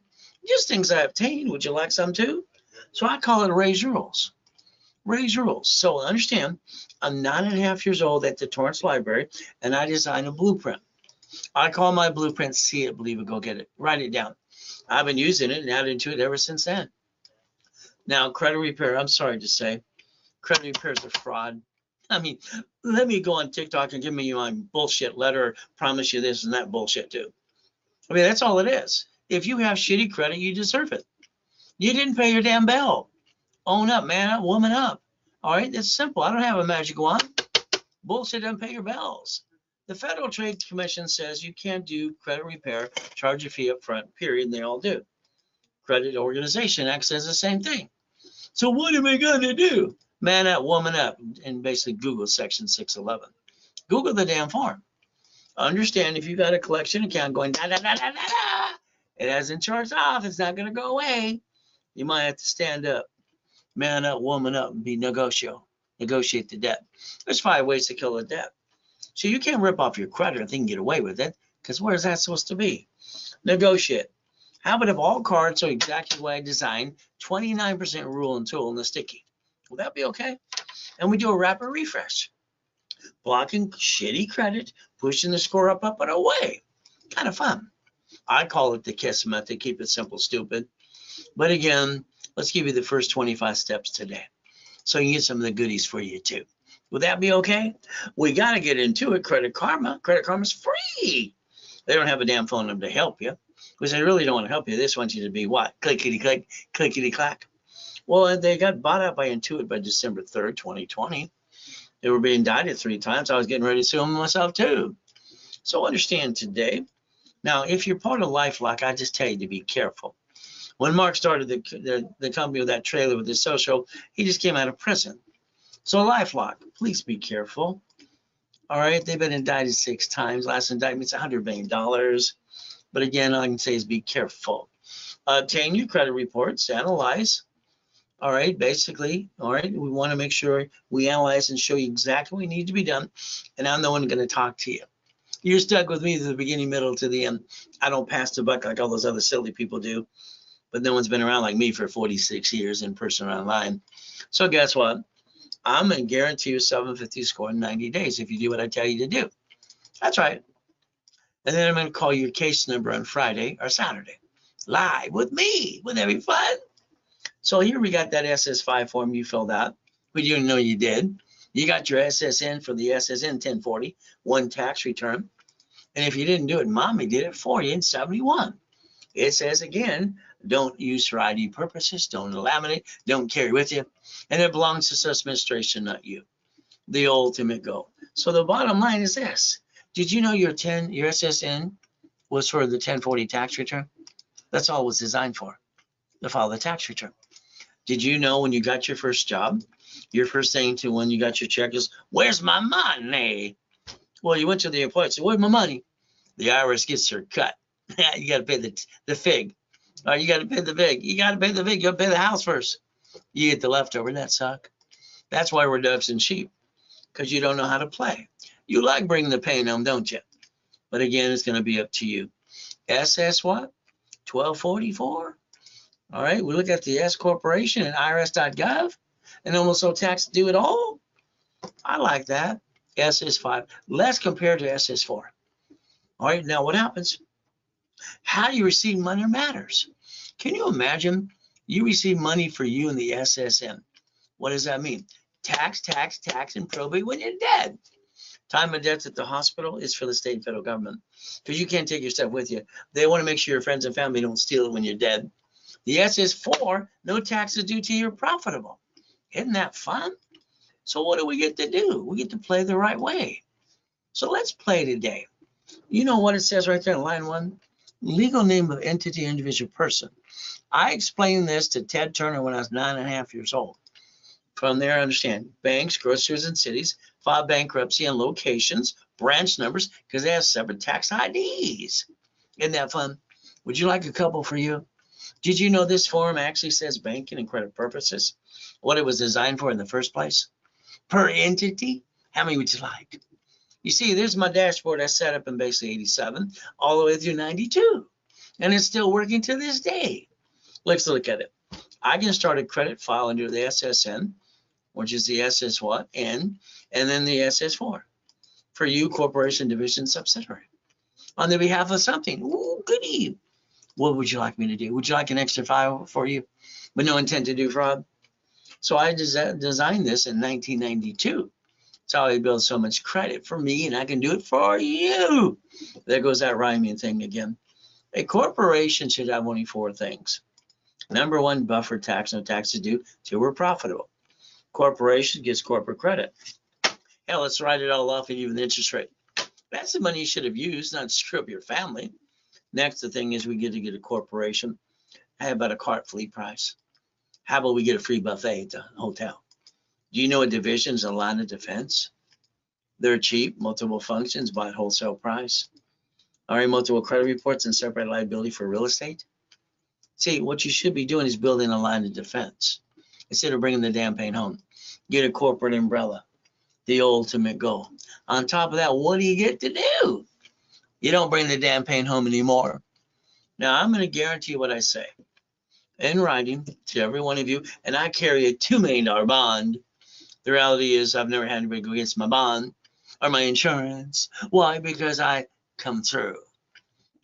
Just things I obtained. Would you like some too? So I call it Ray's Rules. Ray's Rules. So understand, I'm 9.5 years old at the Torrance Library, and I designed a blueprint. I call my blueprint see it, believe it, go get it. Write it down. I've been using it and added to it ever since then. Now, credit repair, I'm sorry to say, credit repair is a fraud. I mean, let me go on TikTok and give me my bullshit letter, promise you this and that bullshit too. I mean, that's all it is. If you have shitty credit, you deserve it. You didn't pay your damn bill. Own up, man up, woman up. All right, it's simple. I don't have a magic wand. Bullshit doesn't pay your bills. The Federal Trade Commission says you can't do credit repair, charge a fee up front, period, and they all do. Credit Organization Act says the same thing. So what am I going to do? Man up, woman up, and basically Google Section 611. Google the damn form. Understand if you got a collection account going da da da da da da, it hasn't charged off, it's not going to go away. You might have to stand up, man up, woman up, and be negotiate the debt. There's 5 ways to kill a debt. So you can't rip off your creditor and think you can get away with it, because where is that supposed to be? Negotiate. How about if all cards are exactly the way I designed, 29% rule and tool in the sticky? Will that be okay? And we do a rapid refresh. Blocking shitty credit, pushing the score up and away. Kind of fun. I call it the KISS method. Keep it simple, stupid. But again, Let's give you the first 25 steps today, so you can get some of the goodies for you too. Would that be okay? We got to get into it. Credit Karma. Credit Karma's free. They don't have a damn phone number to help you, because they really don't want to help you. They just want you to be what? Clickety click, clickety clack. Well, they got bought out by Intuit by December 3rd, 2020. They were being indicted 3 times. I was getting ready to sue them myself too. So understand today. Now, if you're part of LifeLock, I just tell you to be careful. When Mark started the company with that trailer with his social, he just came out of prison. So LifeLock, please be careful. All right, they've been indicted 6 times. Last indictment's $100 million. But again, all I can say is be careful. Obtain your credit reports, analyze. All right, basically, all right, we want to make sure we analyze and show you exactly what needs to be done. And I'm the one going to talk to you. You're stuck with me to the beginning, middle, to the end. I don't pass the buck like all those other silly people do. But no one's been around like me for 46 years in person or online. So guess what? I'm going to guarantee you 750 score in 90 days if you do what I tell you to do. That's right. And then I'm going to call your case number on Friday or Saturday. Live with me. Wouldn't that be fun? So here we got that SS5 form you filled out, but you didn't know you did. You got your SSN for the SSN 1040, 1 tax return. And if you didn't do it, Mommy did it for you in 71. It says again, don't use for ID purposes, don't laminate, don't carry with you. And it belongs to Social Administration, not you. The ultimate goal. So the bottom line is this. Did you know your SSN was for the 1040 tax return? That's all it was designed for, to file the tax return. Did you know when you got your first job, your first thing to when you got your check is, where's my money? Well, you went to the employer and said, where's my money? The IRS gets their cut. You got to pay the fig. You got to pay the vig. You got to pay the vig. You got to pay the house first. You get the leftover. That suck. That's why we're ducks and sheep, because you don't know how to play. You like bringing the pain home, don't you? But again, it's going to be up to you. SS what? 1244. All right. We look at the S corporation and IRS.gov and almost no tax to do it all. I like that. SS5. Less compared to SS4. All right. Now what happens? How you receive money matters. Can you imagine you receive money for you in the SSN? What does that mean? Tax, and probate when you're dead. Time of death at the hospital is for the state and federal government, because you can't take your stuff with you. They want to make sure your friends and family don't steal it when you're dead. The SS4, no taxes due till you're profitable. Isn't that fun? So what do we get to do? We get to play the right way. So let's play today. You know what it says right there in line 1? Legal name of entity, individual person. I explained this to Ted Turner when I was 9.5 years old. From there, I understand banks, grocers, and cities file bankruptcy on locations, branch numbers, because they have separate tax IDs. Isn't that fun? Would you like a couple for you? Did you know this form actually says banking and credit purposes? What it was designed for in the first place? Per entity? How many would you like? You see, there's my dashboard I set up in basically 87, all the way through 92. And it's still working to this day. Let's look at it. I can start a credit file under the SSN, which is the SS what? N, and then the SS4. For you, corporation, division, subsidiary. On the behalf of something. Ooh, goody. What would you like me to do? Would you like an extra file for you with no intent to do fraud? So I designed this in 1992. That's how I build so much credit for me, and I can do it for you. There goes that rhyming thing again. A corporation should have only 4 things. Number 1, buffer tax, no taxes due till we're profitable. Corporation gets corporate credit. Hell, let's write it all off and even the interest rate. That's the money you should have used, not screw up your family. Next, the thing is we get to get a corporation. How about a cart fleet price? How about we get a free buffet at the hotel? Do you know a division is a line of defense? They're cheap, multiple functions, buy at wholesale price. All right, multiple credit reports and separate liability for real estate. See, what you should be doing is building a line of defense instead of bringing the damn pain home. Get a corporate umbrella, the ultimate goal. On top of that, what do you get to do? You don't bring the damn pain home anymore. Now, I'm going to guarantee what I say in writing to every one of you, and I carry a $2 million bond. The reality is I've never had anybody go against my bond or my insurance. Why? Because I come through.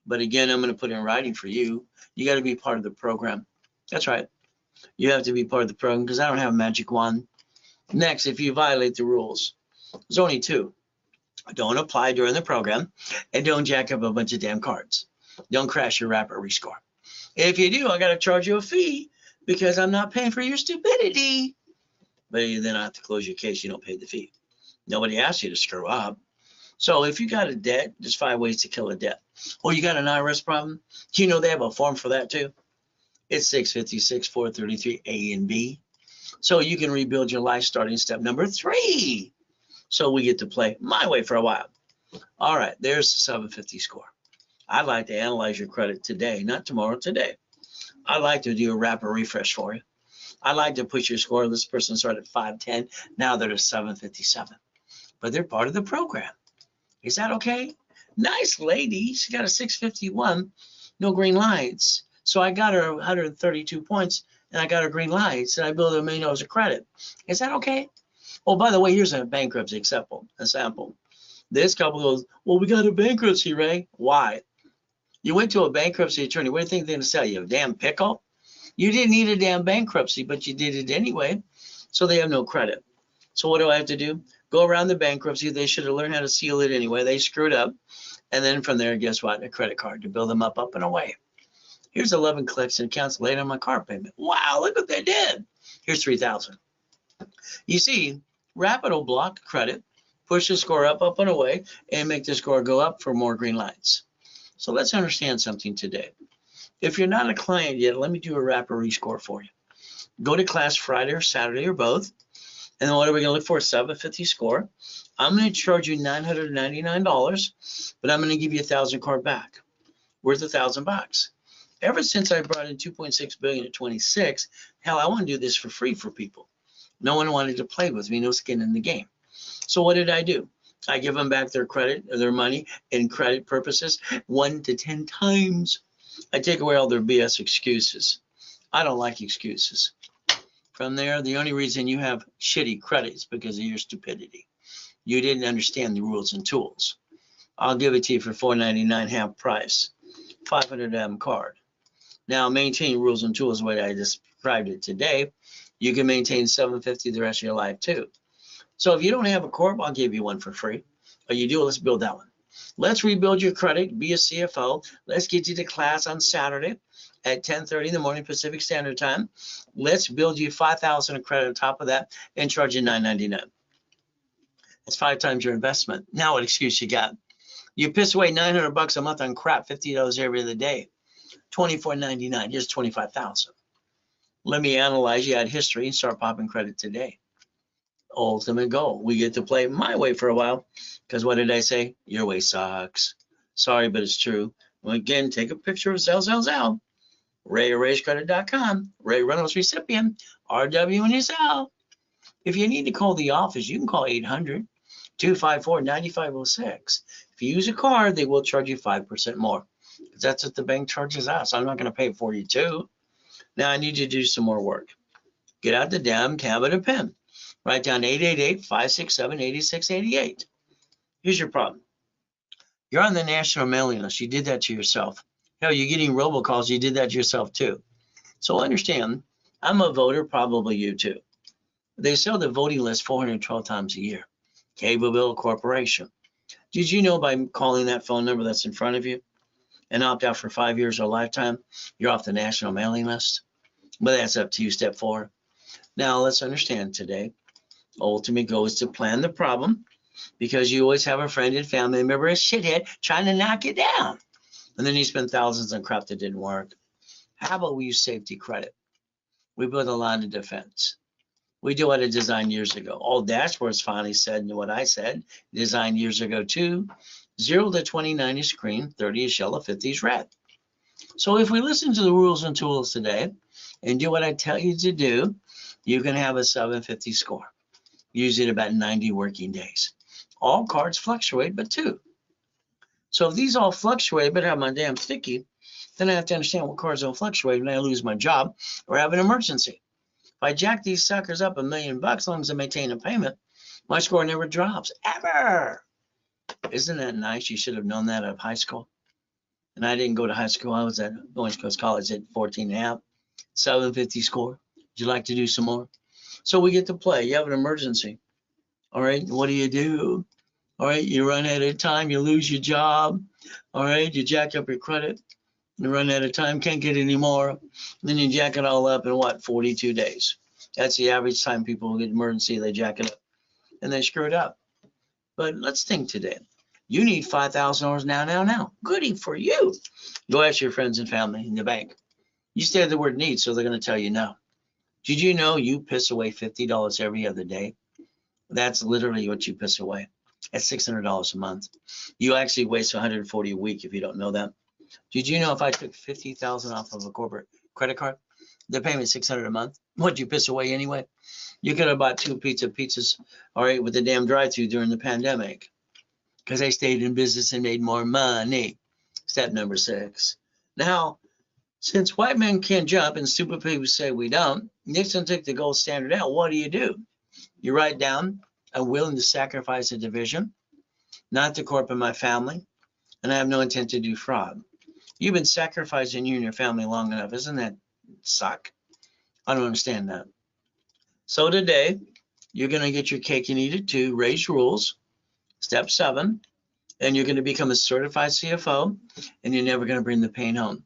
But again, I'm going to put in writing for you. You got to be part of the program. That's right. You have to be part of the program because I don't have a magic wand. Next, if you violate the rules, there's only two. Don't apply during the program, and don't jack up a bunch of damn cards. Don't crash your rapid rescore. If you do, I got to charge you a fee because I'm not paying for your stupidity. But then I have to close your case. You don't pay the fee. Nobody asked you to screw up. So if you got a debt, there's 5 ways to kill a debt. Oh, you got an IRS problem? Do you know they have a form for that too? It's 656 433 A and B. So you can rebuild your life starting step number 3. So we get to play my way for a while. All right, there's the 750 score. I'd like to analyze your credit today, not tomorrow, today. I'd like to do a rapid refresh for you. I'd like to push your score. This person started at 510. Now they're at 757. But they're part of the program. Is that okay? Nice lady. She got a 651, no green lights. So I got her 132 points, and I got her green lights, and I built $1 million of credit. Is that okay? Oh, by the way, here's a bankruptcy example. This couple goes, well, we got a bankruptcy, Ray. Why? You went to a bankruptcy attorney. What do you think they're going to sell you? A damn pickle? You didn't need a damn bankruptcy, but you did it anyway. So they have no credit. So what do I have to do? Go around the bankruptcy. They should have learned how to seal it anyway. They screwed up. And then from there, guess what? A credit card to build them up and away. Here's 11 clicks and accounts late on my car payment. Wow, look what they did. Here's 3,000. You see, Rapid will block credit, push the score up and away, and make the score go up for more green lights. So let's understand something today. If you're not a client yet, let me do a rapid rescore for you. Go to class Friday or Saturday or both. And then what are we going to look for? 750 score. I'm going to charge you $999, but I'm going to give you 1,000 card back, worth $1,000. Ever since I brought in 2.6 billion at 26, hell, I want to do this for free for people. No one wanted to play with me, no skin in the game. So what did I do? I give them back their credit or their money in credit purposes 1 to 10 times. I take away all their BS excuses. I don't like excuses. From there, the only reason you have shitty credit is because of your stupidity. You didn't understand the rules and tools. I'll give it to you for $499 half price, 500 card. Now, maintain rules and tools the way I described it today. You can maintain 750 the rest of your life too. So if you don't have a corp, I'll give you one for free. Or you do, let's build that one. Let's rebuild your credit, be a CFO. Let's get you to class on Saturday at 10:30 in the morning Pacific Standard Time. Let's build you 5,000 of credit on top of that and charge you $999. That's 5 times your investment. Now what excuse you got? You piss away $900 a month on crap, $50 every other day. $24.99. Here's $25,000. Let me analyze you, add history, and start popping credit today. Ultimate goal. We get to play my way for a while because what did I say? Your way sucks. Sorry, but it's true. Well, again, take a picture of Zell. RayRaceCredit.com. Ray Reynolds recipient. RW and sell. If you need to call the office, you can call 800-254-9506. If you use a card, they will charge you 5% more. That's what the bank charges us. I'm not going to pay $42. Now I need you to do some more work. Get out the damn tablet and pen. Write down 888-567-8688. Here's your problem. You're on the national mailing list. You did that to yourself. Hell, you're getting robocalls. You did that to yourself too. So understand, I'm a voter, probably you too. They sell the voting list 412 times a year. Cable Bill Corporation. Did you know by calling that phone number that's in front of you and opt out for 5 years or a lifetime, you're off the national mailing list? But that's up to you, step 4. Now let's understand today. Ultimate goal is to plan the problem because you always have a friend and family member, a shithead, trying to knock you down. And then you spend thousands on crap that didn't work. How about we use safety credit? We build a line of defense. We do what I designed years ago. All dashboards finally said what I said, designed years ago too. 0 to 29 is green, 30 is yellow, 50 is red. So if we listen to the rules and tools today and do what I tell you to do, you can have a 750 score. Usually about 90 working days. All cards fluctuate, but 2. So if these all fluctuate, but have my damn sticky, then I have to understand what cards don't fluctuate when I lose my job or have an emergency. If I jack these suckers up $1 million, as long as I maintain a payment, my score never drops, ever. Isn't that nice? You should have known that out of high school. And I didn't go to high school. I was at Orange Coast College at 14 and a half, 750 score. you like to do some more? So we get to play. You have an emergency. All right. What do? All right. You run out of time. You lose your job. All right. You jack up your credit. You run out of time. Can't get any more. Then you jack it all up in what? 42 days. That's the average time people get emergency. They jack it up and they screw it up. But let's think today. You need $5,000 now. Goody for you. Go ask your friends and family in the bank. You say the word need, so they're going to tell you no. Did you know you piss away $50 every other day? That's literally what you piss away. That's $600 a month. You actually waste 140 a week if you don't know that. Did you know if I took 50,000 off of a corporate credit card, they're paying me 600 a month? What'd you piss away anyway? You could have bought 2 pizzas, all right, with the damn drive-through during the pandemic because they stayed in business and made more money. Step number 6. Now, since white men can't jump and stupid people say we don't, Nixon took the gold standard out. What do? You write down, I'm willing to sacrifice a division, not to corporate my family, and I have no intent to do fraud. You've been sacrificing you and your family long enough. Isn't that suck? I don't understand that. So today, you're going to get your cake and eat it too. Raise rules. Step 7. And you're going to become a certified CFO, and you're never going to bring the pain home.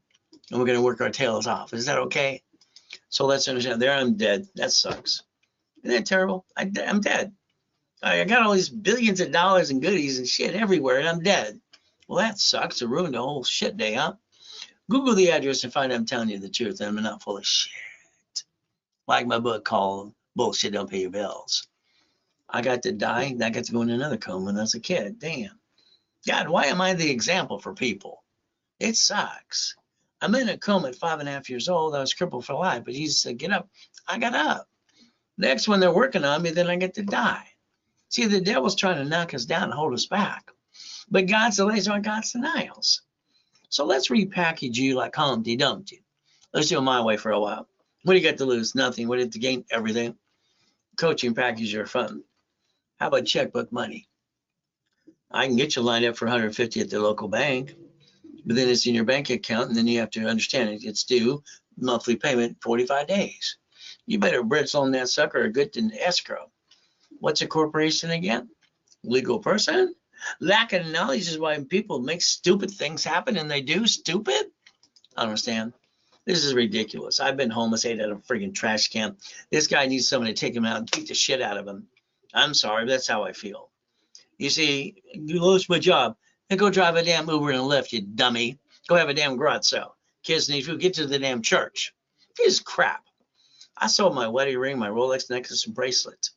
And we're going to work our tails off. Is that okay? So let's understand. There, I'm dead. That sucks. Isn't that terrible? I'm dead. I got all these billions of dollars and goodies and shit everywhere, and I'm dead. Well, that sucks. It ruined the whole shit day, huh? Google the address and find out I'm telling you the truth, and I'm not full of shit. Like my book called Bullshit Don't Pay Your Bills. I got to die, and I got to go in another coma when I was a kid. Damn. God, why am I the example for people? It sucks. I'm in a coma at 5.5 years old. I was crippled for life, but Jesus said, get up. I got up. Next, when they're working on me, then I get to die. See, the devil's trying to knock us down and hold us back. But God delays on God's denials. So let's repackage you like Humpty Dumpty. Let's do it my way for a while. What do you got to lose? Nothing. What do you have to gain? Everything. Coaching package are fun. How about checkbook money? I can get you lined up for 150 at the local bank, but then it's in your bank account, and then you have to understand it's due monthly payment 45 days. You better brittle on that sucker or good in escrow. What's a corporation again? Legal person? Lack of knowledge is why people make stupid things happen, and they do stupid. I don't understand. This is ridiculous. I've been homeless, ate at a freaking trash can. This guy needs somebody to take him out and beat the shit out of him. I'm sorry, but that's how I feel. You see, you lose my job. Then go drive a damn Uber and Lyft, you dummy. Go have a damn garage sale. Kids need food. Get to the damn church. This is crap. I sold my wedding ring, my Rolex necklace, and bracelet.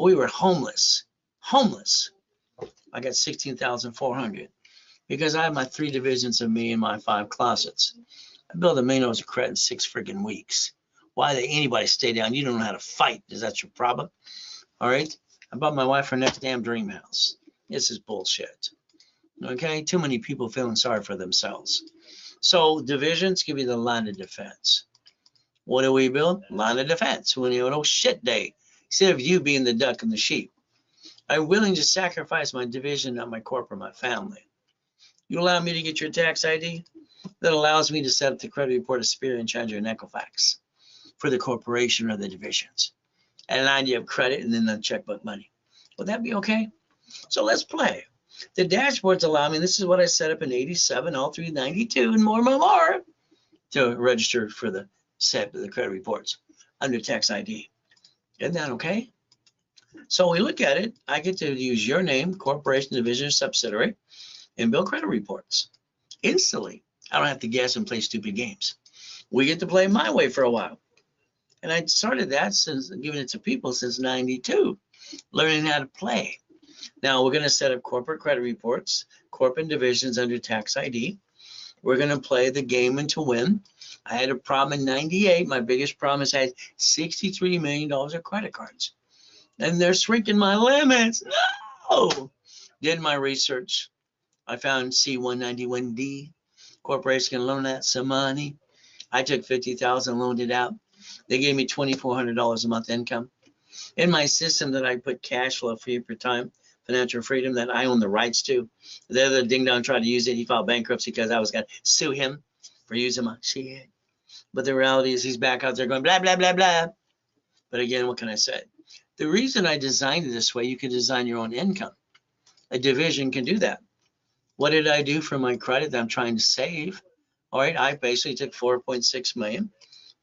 We were homeless. Homeless. I got 16,400 because I have my 3 divisions of me and my 5 closets. I built a Manos credit in 6 friggin' weeks. Why did anybody stay down? You don't know how to fight. Is that your problem? All right. I bought my wife her next damn dream house. This is bullshit. Okay. Too many people feeling sorry for themselves. So divisions give you the line of defense. What do we build? Line of defense. When you know shit day, instead of you being the duck and the sheep. I'm willing to sacrifice my division, not my corporate, my family. You allow me to get your tax ID? That allows me to set up the credit report of Spirit and change your Equifax for the corporation or the divisions. And an idea of credit and then the checkbook money. Would that be okay? So let's play. The dashboards allow me, this is what I set up in 87, all through 92, and more, to register for the set of the credit reports under tax ID. Isn't that okay? So we look at it. I get to use your name, corporation, division, subsidiary, and build credit reports instantly. I don't have to guess and play stupid games. We get to play my way for a while. And I started that since giving it to people since 92, learning how to play. Now we're going to set up corporate credit reports, corporate divisions under tax ID. We're going to play the game and to win. I had a problem in 98. My biggest problem is I had $63 million of credit cards. And they're shrinking my limits. No! Did my research. I found C191D. Corporation can loan out some money. I took $50,000, loaned it out. They gave me $2,400 a month income. In my system that I put cash flow free per time, financial freedom that I own the rights to. The other ding dong tried to use it. He filed bankruptcy because I was going to sue him for using my shit. But the reality is he's back out there going blah, blah, blah, blah. But again, what can I say? The reason I designed it this way, you can design your own income. A division can do that. What did I do for my credit that I'm trying to save? All right, I basically took 4.6 million,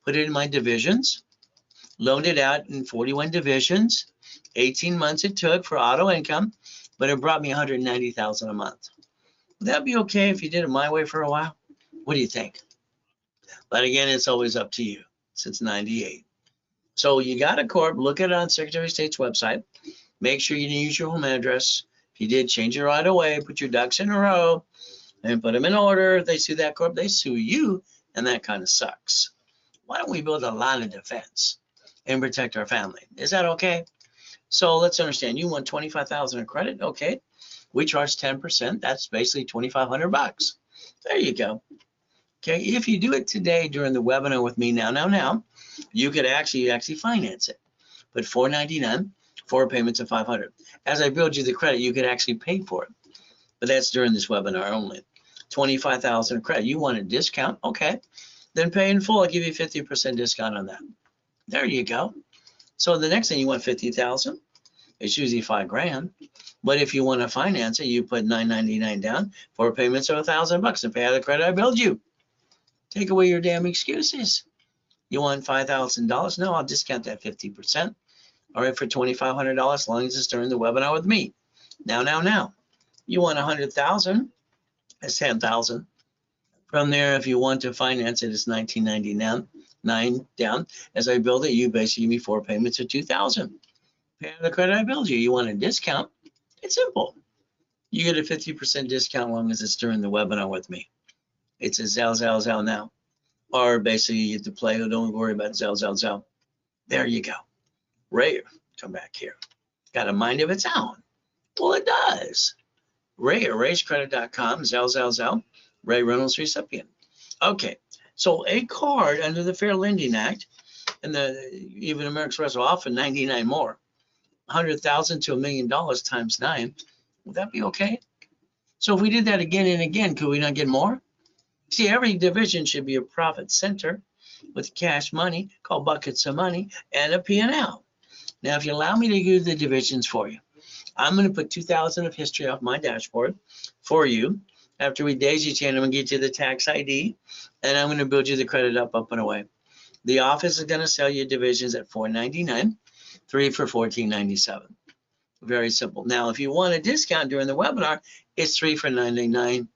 put it in my divisions, loaned it out in 41 divisions. 18 months it took for auto income, but it brought me 190,000 a month. Would that be okay if you did it my way for a while? What do you think? But again, it's always up to you since 98. So you got a corp, look at it on Secretary of State's website. Make sure you use your home address. If you did, change it right away. Put your ducks in a row and put them in order. If they sue that corp, they sue you, and that kind of sucks. Why don't we build a line of defense and protect our family? Is that okay? So let's understand. You want 25,000 in credit, okay? We charge 10%. That's basically 2,500 bucks. There you go. Okay, if you do it today during the webinar with me now, you could actually finance it. But $499, 4 payments of 500. As I build you the credit, you could actually pay for it. But that's during this webinar only. 25,000 credit. You want a discount? Okay. Then pay in full. I'll give you 50% discount on that. There you go. So the next thing, you want 50,000. It's usually $5,000. But if you want to finance it, you put $999 down, 4 payments of $1,000 and pay out the credit I build you. Take away your damn excuses. You want $5,000? No, I'll discount that 50%. All right, for $2,500, as long as it's during the webinar with me. Now. You want 100,000? That's 10,000. From there, if you want to finance it, it's $1,999 down. As I build it, you basically give me 4 payments of 2,000. Pay out the credit I build you. You want a discount? It's simple. You get a 50% discount as long as it's during the webinar with me. It's a Zell now. Or basically you get to play. Don't worry about Zell. There you go. Ray, come back here. Got a mind of its own. Well, it does. Ray at rayscredit.com, Zell. Ray Reynolds recipient. Okay, so a card under the Fair Lending Act, and even American Express will offer 99 more, 100,000 to $1 million times 9. Would that be okay? So if we did that again and again, could we not get more? See, every division should be a profit center with cash money called buckets of money and a P&L. Now, if you allow me to do the divisions for you, I'm going to put 2,000 of history off my dashboard for you. After we daisy chain, I'm going to get you the tax ID, and I'm going to build you the credit up and away. The office is going to sell you divisions at $499, 3 for $14.97. Very simple. Now, if you want a discount during the webinar, it's 3 for $999,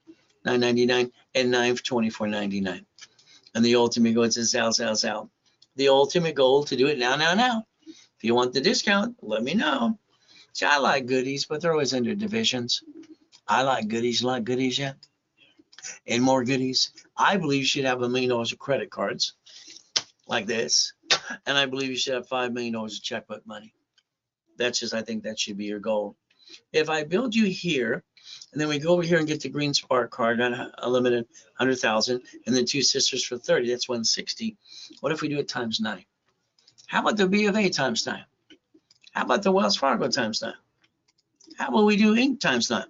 and 9 for $24.99. And the ultimate goal is Zell. The ultimate goal to do it now. If you want the discount, let me know. See, I like goodies, but they're always under divisions. I like goodies. You like goodies yet? And more goodies. I believe you should have $1 million of credit cards like this. And I believe you should have $5 million of checkbook money. I think that should be your goal. If I build you here, and then we go over here and get the Green Spark card on a limited 100,000, and then 2 sisters for 30, that's 160. What if we do it times 9? How about the B of A times 9? How about the Wells Fargo times 9? How about we do Inc. times 9?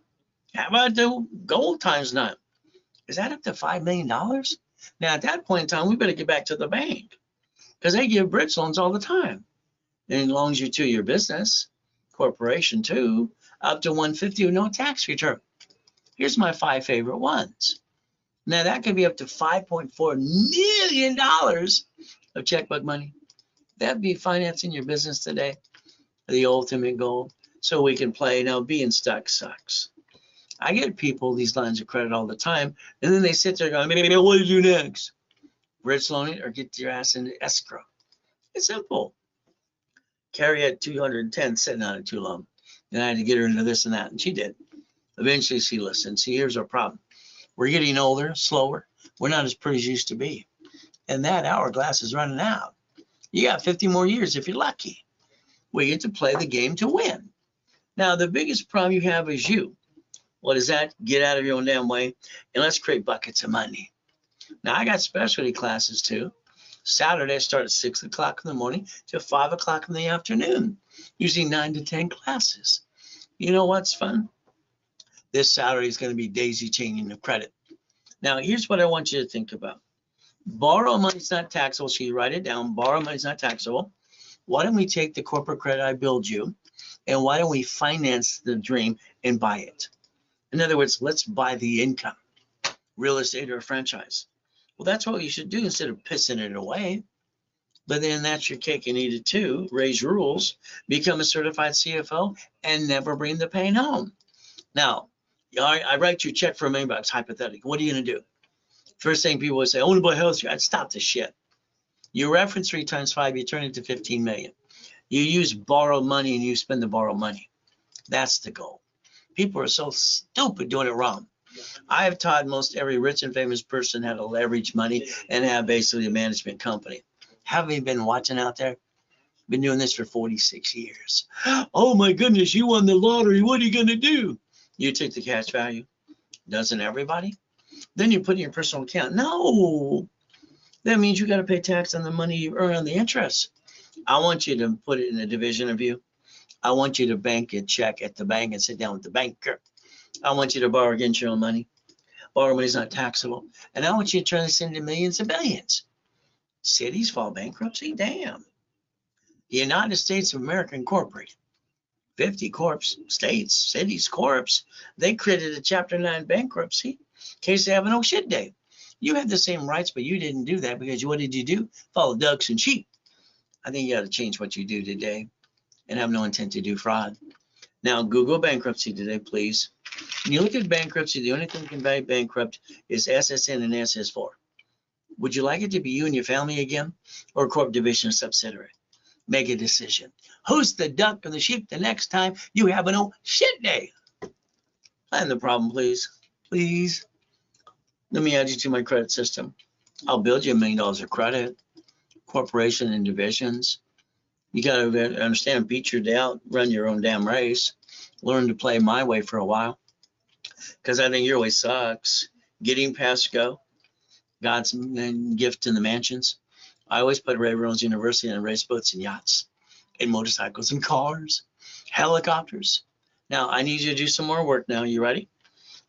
How about the gold times 9? Is that up to $5 million? Now, at that point in time, we better get back to the bank because they give bridge loans all the time. And as long as you're to your business, corporation too, up to 150 with no tax return. Here's my 5 favorite ones. Now, that could be up to $5.4 million of checkbook money. That'd be financing your business today. The ultimate goal, so we can play. Now, being stuck sucks. I get people these lines of credit all the time, and then they sit there going, what do you do next? Bridge loan it or get your ass into escrow. It's simple. Carrie had 210 sitting on it too long, and I had to get her into this and that, and she did. Eventually, she listened. See, here's our problem. We're getting older, slower. We're not as pretty as used to be, and that hourglass is running out. You got 50 more years if you're lucky. We get to play the game to win. Now, the biggest problem you have is you. What is that? Get out of your own damn way, and let's create buckets of money. Now, I got specialty classes too. Saturday, I start at 6 o'clock in the morning to 5 o'clock in the afternoon, usually 9 to 10 classes. You know what's fun? This Saturday is going to be daisy chaining of credit. Now, here's what I want you to think about. Borrow money is not taxable. So you write it down. Borrow money is not taxable. Why don't we take the corporate credit I build you, and why don't we finance the dream and buy it? In other words, let's buy the income, real estate or a franchise. Well, that's what you should do instead of pissing it away. But then that's your cake and eat it too. Raise rules, become a certified CFO, and never bring the pain home. Now, I write you a check for $1 million, hypothetically. What are you going to do? First thing people would say, I want to buy a house. I'd stop the shit. You reference 3 times 5, you turn it to 15 million. You use borrowed money and you spend the borrowed money. That's the goal. People are so stupid doing it wrong. I have taught most every rich and famous person how to leverage money and have basically a management company. Haven't you been watching out there? Been doing this for 46 years. Oh my goodness, you won the lottery. What are you going to do? You take the cash value. Doesn't everybody? Then you put it in your personal account. No. That means you got to pay tax on the money you earn on the interest. I want you to put it in a division of you. I want you to bank a check at the bank and sit down with the banker. I want you to borrow against your own money. Borrow money is not taxable. And I want you to turn this into millions and billions. Cities fall bankruptcy? Damn. The United States of America Incorporated. 50 corps, states, cities, corps. They created a Chapter 9 bankruptcy in case they have an oh shit day. You had the same rights, but you didn't do that because what did you do? Follow ducks and sheep. I think you got to change what you do today and have no intent to do fraud. Now, Google bankruptcy today, please. When you look at bankruptcy, the only thing that can be bankrupt is SSN and SS4. Would you like it to be you and your family again, or a corp division or subsidiary? Make a decision. Who's the duck or the sheep the next time you have an oh shit day? Plan the problem, please. Please. Let me add you to my credit system. I'll build you $1 million of credit, corporation and divisions. You got to understand, beat your doubt, run your own damn race, learn to play my way for a while. Because I think your way sucks. Getting past go, God's gift in the mansions. I always put Ray Reynolds University in race boats and yachts, and motorcycles and cars, helicopters. Now, I need you to do some more work now. You ready?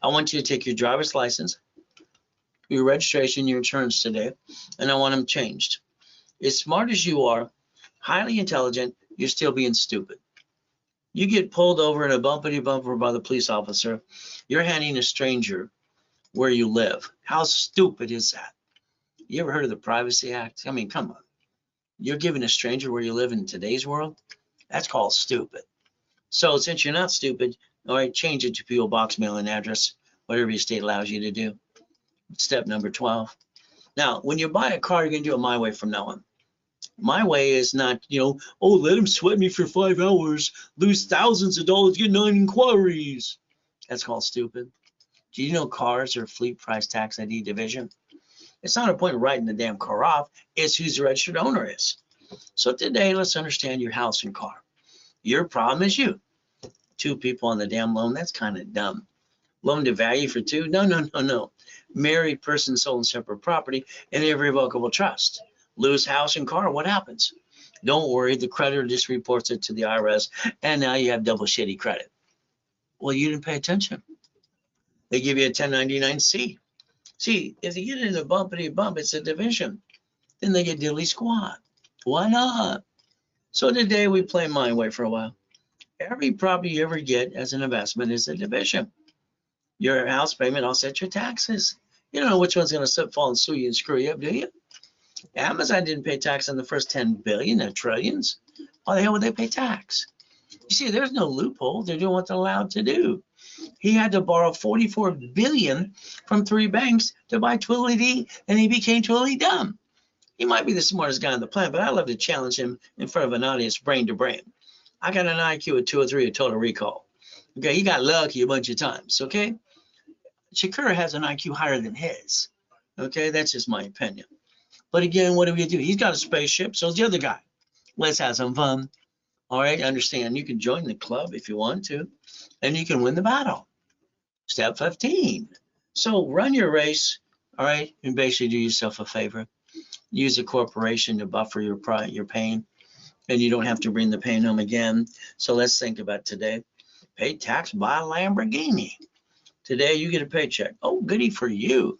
I want you to take your driver's license, your registration, your insurance today, and I want them changed. As smart as you are, highly intelligent, you're still being stupid. You get pulled over in a bumpity bumper by the police officer. You're handing a stranger where you live. How stupid is that? You ever heard of the Privacy Act? I mean, come on. You're giving a stranger where you live in today's world? That's called stupid. So since you're not stupid, all right, change it to P.O. Box mailing address, whatever your state allows you to do. Step number 12. Now, when you buy a car, you're going to do it my way from now on. My way is not, oh, let him sweat me for 5 hours, lose thousands of dollars, get 9 inquiries. That's called stupid. Do you know cars are fleet price tax ID division? It's not a point of writing the damn car off. It's who's the registered owner is. So today, let's understand your house and car. Your problem is you. 2 people on the damn loan, that's kind of dumb. Loan to value for 2? No. Married person sold separate property and irrevocable trust. Lose house and car, what happens? Don't worry, the creditor just reports it to the IRS, and now you have double shitty credit. Well, you didn't pay attention. They give you a 1099-C. See, if you get in a bumpity bump, it's a division. Then they get diddly squat. Why not? So today we play my way for a while. Every property you ever get as an investment is a division. Your house payment offsets your taxes. You don't know which one's going to slip, fall, and sue you and screw you up, do you? Amazon didn't pay tax on the first 10 billion and trillions. Why the hell would they pay tax? You see, there's no loophole. They're doing what they're allowed to do. He had to borrow 44 billion from 3 banks to buy Twilly, and he became Twilly dumb. He might be the smartest guy on the planet, but I love to challenge him in front of an audience, brain to brain. I got an IQ of 203, a total recall. Okay, he got lucky a bunch of times. Okay, Shakur has an IQ higher than his. Okay, that's just my opinion. But again, what do we do? He's got a spaceship, so is the other guy. Let's have some fun. All right, understand, you can join the club if you want to, and you can win the battle. Step 15. So run your race, all right, and basically do yourself a favor. Use a corporation to buffer your pain, and you don't have to bring the pain home again. So let's think about today. Pay tax, buy a Lamborghini. Today you get a paycheck. Oh, goody for you.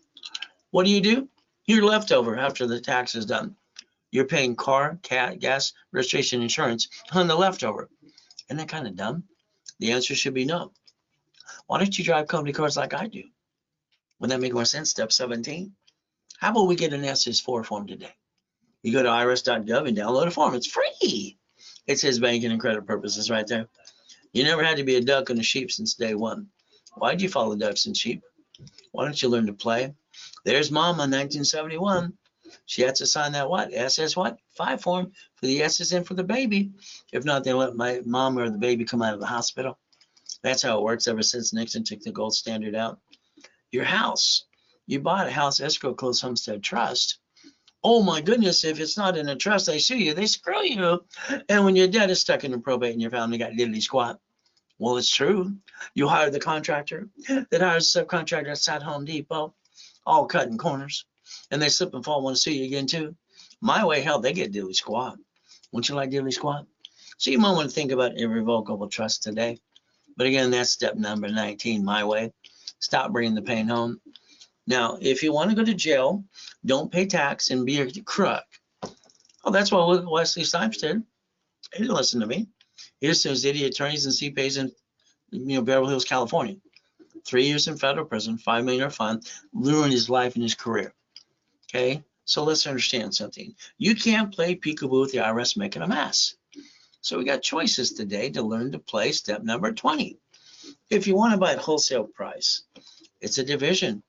What do? Your leftover after the tax is done. You're paying car, gas, registration, insurance on the leftover. Isn't that kind of dumb? The answer should be no. Why don't you drive company cars like I do? Wouldn't that make more sense? Step 17. How about we get an SS4 form today? You go to irs.gov and download a form. It's free. It says banking and credit purposes right there. You never had to be a duck and a sheep since day one. Why'd you follow ducks and sheep? Why don't you learn to play? There's Mama, 1971. She had to sign that what? SS what? 5 form for the S's and for the baby. If not, they let my mom or the baby come out of the hospital. That's how it works ever since Nixon took the gold standard out. Your house. You bought a house, escrow, closed homestead trust. Oh my goodness, if it's not in a trust, they sue you, they screw you. And when your debt is stuck in a probate and your family got diddly squat. Well, it's true. You hired the contractor that hires a subcontractor outside Home Depot, all cutting corners. And they slip and fall, want to sue you again too. My way, hell, they get diddly squat. Wouldn't you like diddly squat? So you might want to think about irrevocable trust today. But again, that's step number 19, my way. Stop bringing the pain home. Now, if you want to go to jail, don't pay tax and be a crook. Oh, that's what Wesley Snipes did. He didn't listen to me. He listened to his idiot attorneys and CPAs in Beverly Hills, California. 3 years in federal prison, $5 million fine, ruined his life and his career. Okay, so let's understand something. You can't play peekaboo with the IRS making a mess. So we got choices today to learn to play step number 20. If you want to buy at wholesale price, it's a division.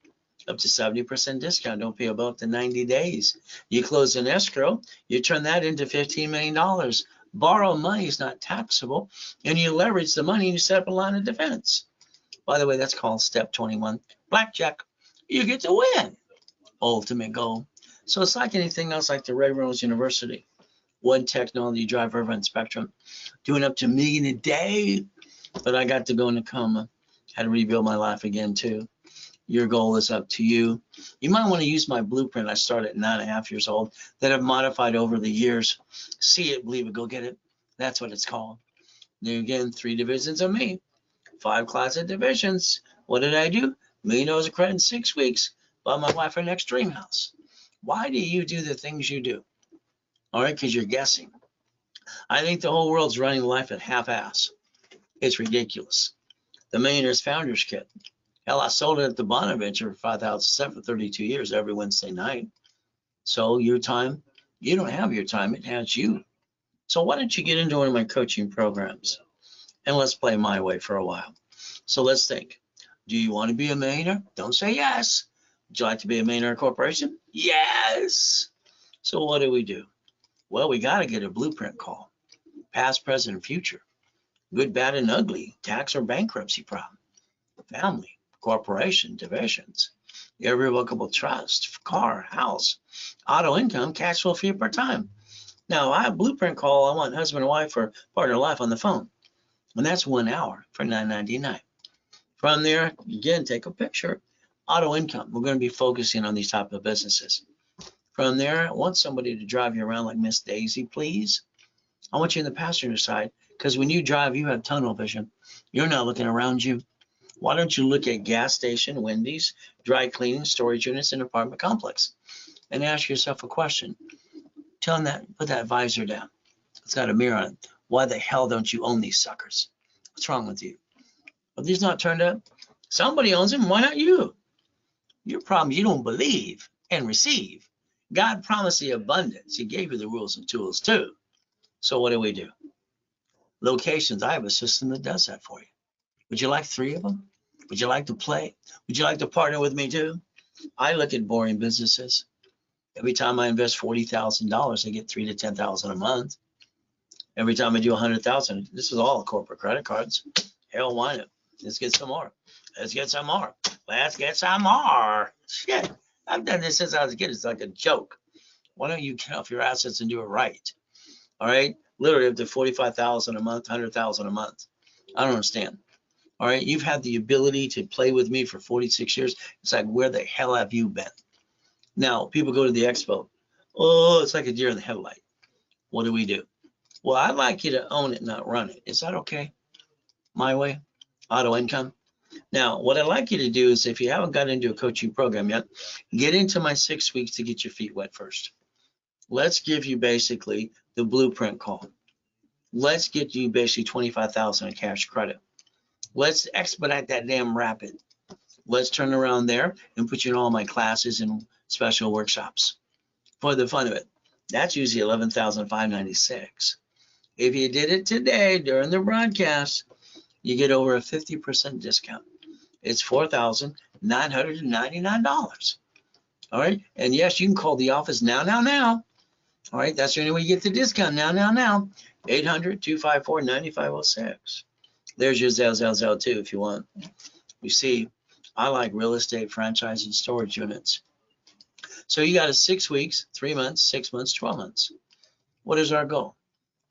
Up to 70% discount. Don't pay about the 90 days. You close an escrow, you turn that into $15 million. Borrow money is not taxable, and you leverage the money and you set up a line of defense. By the way, that's called step 21. Blackjack. You get to win. Ultimate goal. So it's like anything else, like the Ray Reynolds University. One technology driver over on Spectrum, doing up to $1 million a day. But I got to go in a coma. Had to rebuild my life again too. Your goal is up to you. You might want to use my blueprint. I started at 9.5 years old that I've modified over the years. See it, believe it, go get it. That's what it's called. There again, 3 divisions of me, 5 closet divisions. What did I do? $1 million of credit in 6 weeks. Bought my wife her next dream house. Why do you do the things you do? All right, because you're guessing. I think the whole world's running life at half-ass. It's ridiculous. The Millionaire's Founders Kit. Hell, I sold it at the Bonaventure for $5,000 for 32 years every Wednesday night. So your time, you don't have your time, it has you. So why don't you get into one of my coaching programs and let's play my way for a while. So let's think. Do you want to be a millionaire? Don't say yes. Would you like to be a millionaire corporation? Yes. So what do? Well, we got to get a blueprint call. Past, present, and future. Good, bad, and ugly. Tax or bankruptcy problem. Family. Corporation, divisions, irrevocable trust, car, house, auto income, cash flow for you per time. Now, I have blueprint call. I want husband and wife or partner life on the phone. And that's 1 hour for $9.99. From there, again, take a picture. Auto income. We're going to be focusing on these type of businesses. From there, I want somebody to drive you around like Miss Daisy, please. I want you in the passenger side because when you drive, you have tunnel vision. You're not looking around you. Why don't you look at gas station, Wendy's, dry cleaning, storage units, and apartment complex, and ask yourself a question. Tell them that, put that visor down. It's got a mirror on it. Why the hell don't you own these suckers? What's wrong with you? Are these not turned up? Somebody owns them. Why not you? Your problem is you don't believe and receive. God promised the abundance. He gave you the rules and tools too. So what do? Locations. I have a system that does that for you. Would you like 3 of them? Would you like to play? Would you like to partner with me too? I look at boring businesses. Every time I invest $40,000, I get $3,000 to $10,000 a month. Every time I do $100,000, this is all corporate credit cards. Hell, why not? Let's get some more. Let's get some more. Let's get some more. Shit, I've done this since I was a kid. It's like a joke. Why don't you get off your assets and do it right? All right, literally up to $45,000 a month, $100,000 a month. I don't understand. All right, you've had the ability to play with me for 46 years. It's like, where the hell have you been? Now, people go to the expo. Oh, it's like a deer in the headlight. What do? Well, I'd like you to own it, not run it. Is that okay? My way? Auto income. Now, what I'd like you to do is, if you haven't got into a coaching program yet, get into my 6 weeks to get your feet wet first. Let's give you basically the blueprint call. Let's get you basically $25,000 in cash credit. Let's expedite that damn rapid. Let's turn around there and put you in all my classes and special workshops for the fun of it. That's usually $11,596. If you did it today during the broadcast, you get over a 50% discount. It's $4,999. All right. And yes, you can call the office now. All right. That's the only way you get the discount now. 800-254-9506. There's your Zell too if you want. You see, I like real estate franchise and storage units. So you got a 6 weeks, 3 months, 6 months, 12 months. What is our goal?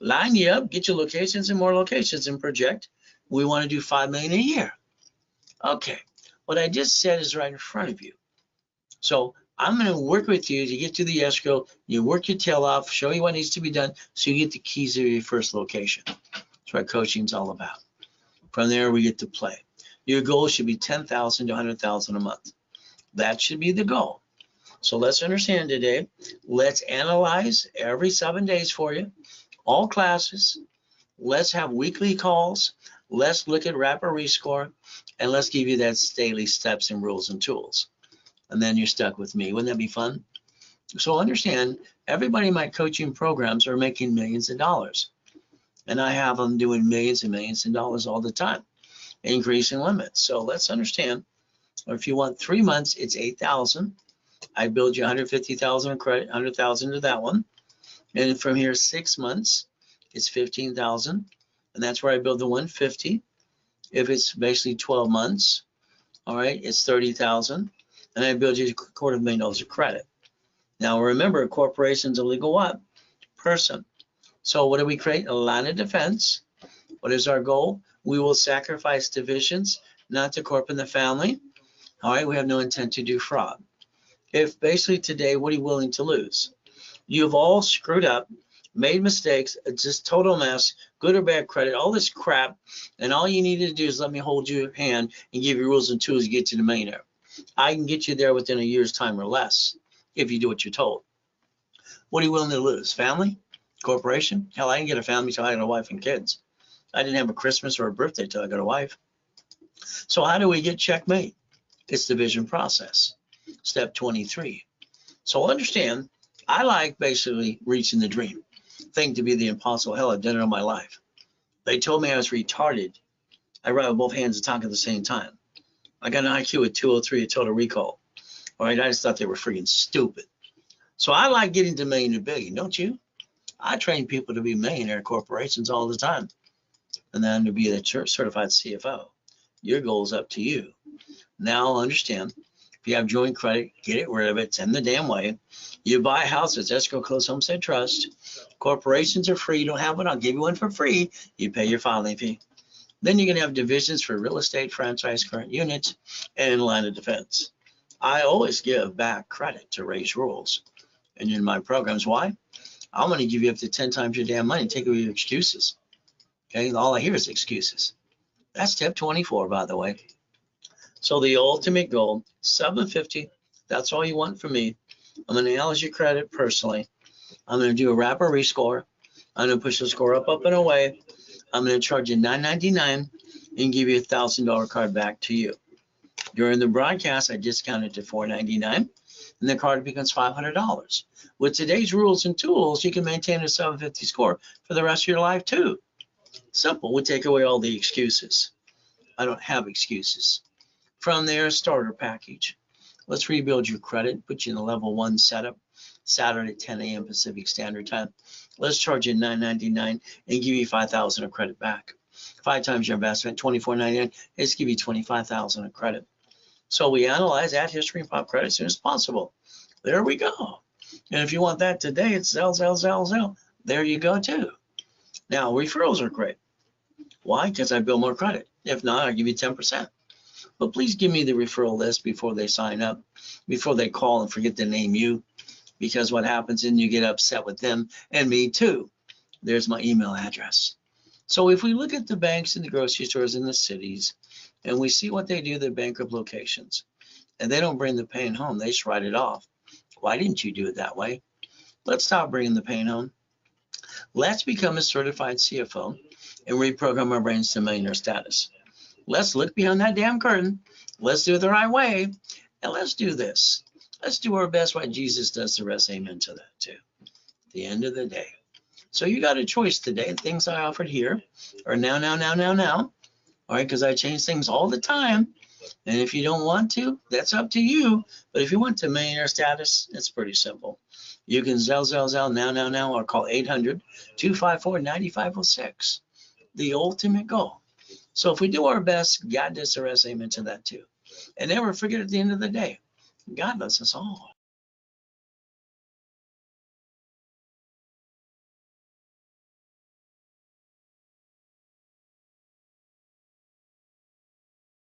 Line you up, get your locations and more locations and project. We want to do $5 million a year. Okay, what I just said is right in front of you. So I'm going to work with you to get to the escrow. You work your tail off, show you what needs to be done so you get the keys to your first location. That's what coaching is all about. From there, we get to play. Your goal should be $10,000 to $100,000 a month. That should be the goal. So let's understand today. Let's analyze every 7 days for you, all classes. Let's have weekly calls. Let's look at rapid rescore, and let's give you that daily steps and rules and tools. And then you're stuck with me. Wouldn't that be fun? So understand, everybody in my coaching programs are making millions of dollars. And I have them doing millions and millions of dollars all the time, increasing limits. So let's understand, if you want 3 months, it's $8,000. I build you $150,000 in credit, $100,000 to that one. And from here, 6 months, it's $15,000. And that's where I build the $150,000. If it's basically 12 months, all right, it's $30,000. And I build you $250,000 of credit. Now remember, a corporation's a legal what? Person. So what do we create? A line of defense. What is our goal? We will sacrifice divisions, not to corp and the family. All right, we have no intent to do fraud. If basically today, what are you willing to lose? You've all screwed up, made mistakes, it's just total mess, good or bad credit, all this crap, and all you need to do is let me hold your hand and give you rules and tools to get you to millionaire. I can get you there within a year's time or less if you do what you're told. What are you willing to lose? Family? Corporation? Hell, I didn't get a family till I got a wife and kids. I didn't have a Christmas or a birthday till I got a wife. So how do we get checkmate? It's the vision process. Step 23. So understand, I like basically reaching the dream. Thing to be the impossible. Hell, I've done it all my life. They told me I was retarded. I write with both hands and talk at the same time. I got an IQ of 203, a total recall. All right, I just thought they were freaking stupid. So I like getting to million and billion, don't you? I train people to be millionaire corporations all the time, and then to be a certified CFO. Your goal is up to you. Now understand, if you have joint credit, get rid of it. It's in the damn way. You buy a house, it's escrow, close, homestead, trust. Corporations are free. You don't have one, I'll give you one for free. You pay your filing fee. Then you're going to have divisions for real estate, franchise, current units, and line of defense. I always give back credit to raise rules. And in my programs, why? I'm going to give you up to 10 times your damn money. Take away your excuses. Okay, all I hear is excuses. That's step 24, by the way. So the ultimate goal, $750. That's all you want from me. I'm going to analyze your credit personally. I'm going to do a rapid rescore. I'm going to push the score up and away. I'm going to charge you $9.99 and give you a $1,000 card back to you. During the broadcast, I discounted to $4.99, and the card becomes $500. With today's rules and tools, you can maintain a 750 score for the rest of your life too. Simple. We take away all the excuses. I don't have excuses. From there, starter package. Let's rebuild your credit, put you in the level 1 setup, Saturday, 10 a.m. Pacific Standard Time. Let's charge you $9.99 and give you $5,000 of credit back. 5 times your investment, $24.99. Let's give you $25,000 of credit. So we analyze, add history, and pop credit as soon as possible. There we go. And if you want that today, it's Zell. There you go too. Now, referrals are great. Why? Because I build more credit. If not, I'll give you 10%. But please give me the referral list before they sign up, before they call and forget to name you, because what happens is you get upset with them and me too. There's my email address. So if we look at the banks and the grocery stores in the cities, and we see what they do, the bankrupt locations, and they don't bring the pain home. They just write it off. Why didn't you do it that way? Let's stop bringing the pain home. Let's become a certified CFO and reprogram our brains to millionaire status. Let's look behind that damn curtain. Let's do it the right way. And let's do this. Let's do our best like Jesus does. The rest, amen to that too. At the end of the day. So you got a choice today. Things I offered here are now. All right, because I change things all the time. And if you don't want to, that's up to you. But if you want to millionaire status, it's pretty simple. You can Zell now, or call 800-254-9506. The ultimate goal. So if we do our best, God does the rest, amen to that too. And never forget at the end of the day, God loves us all.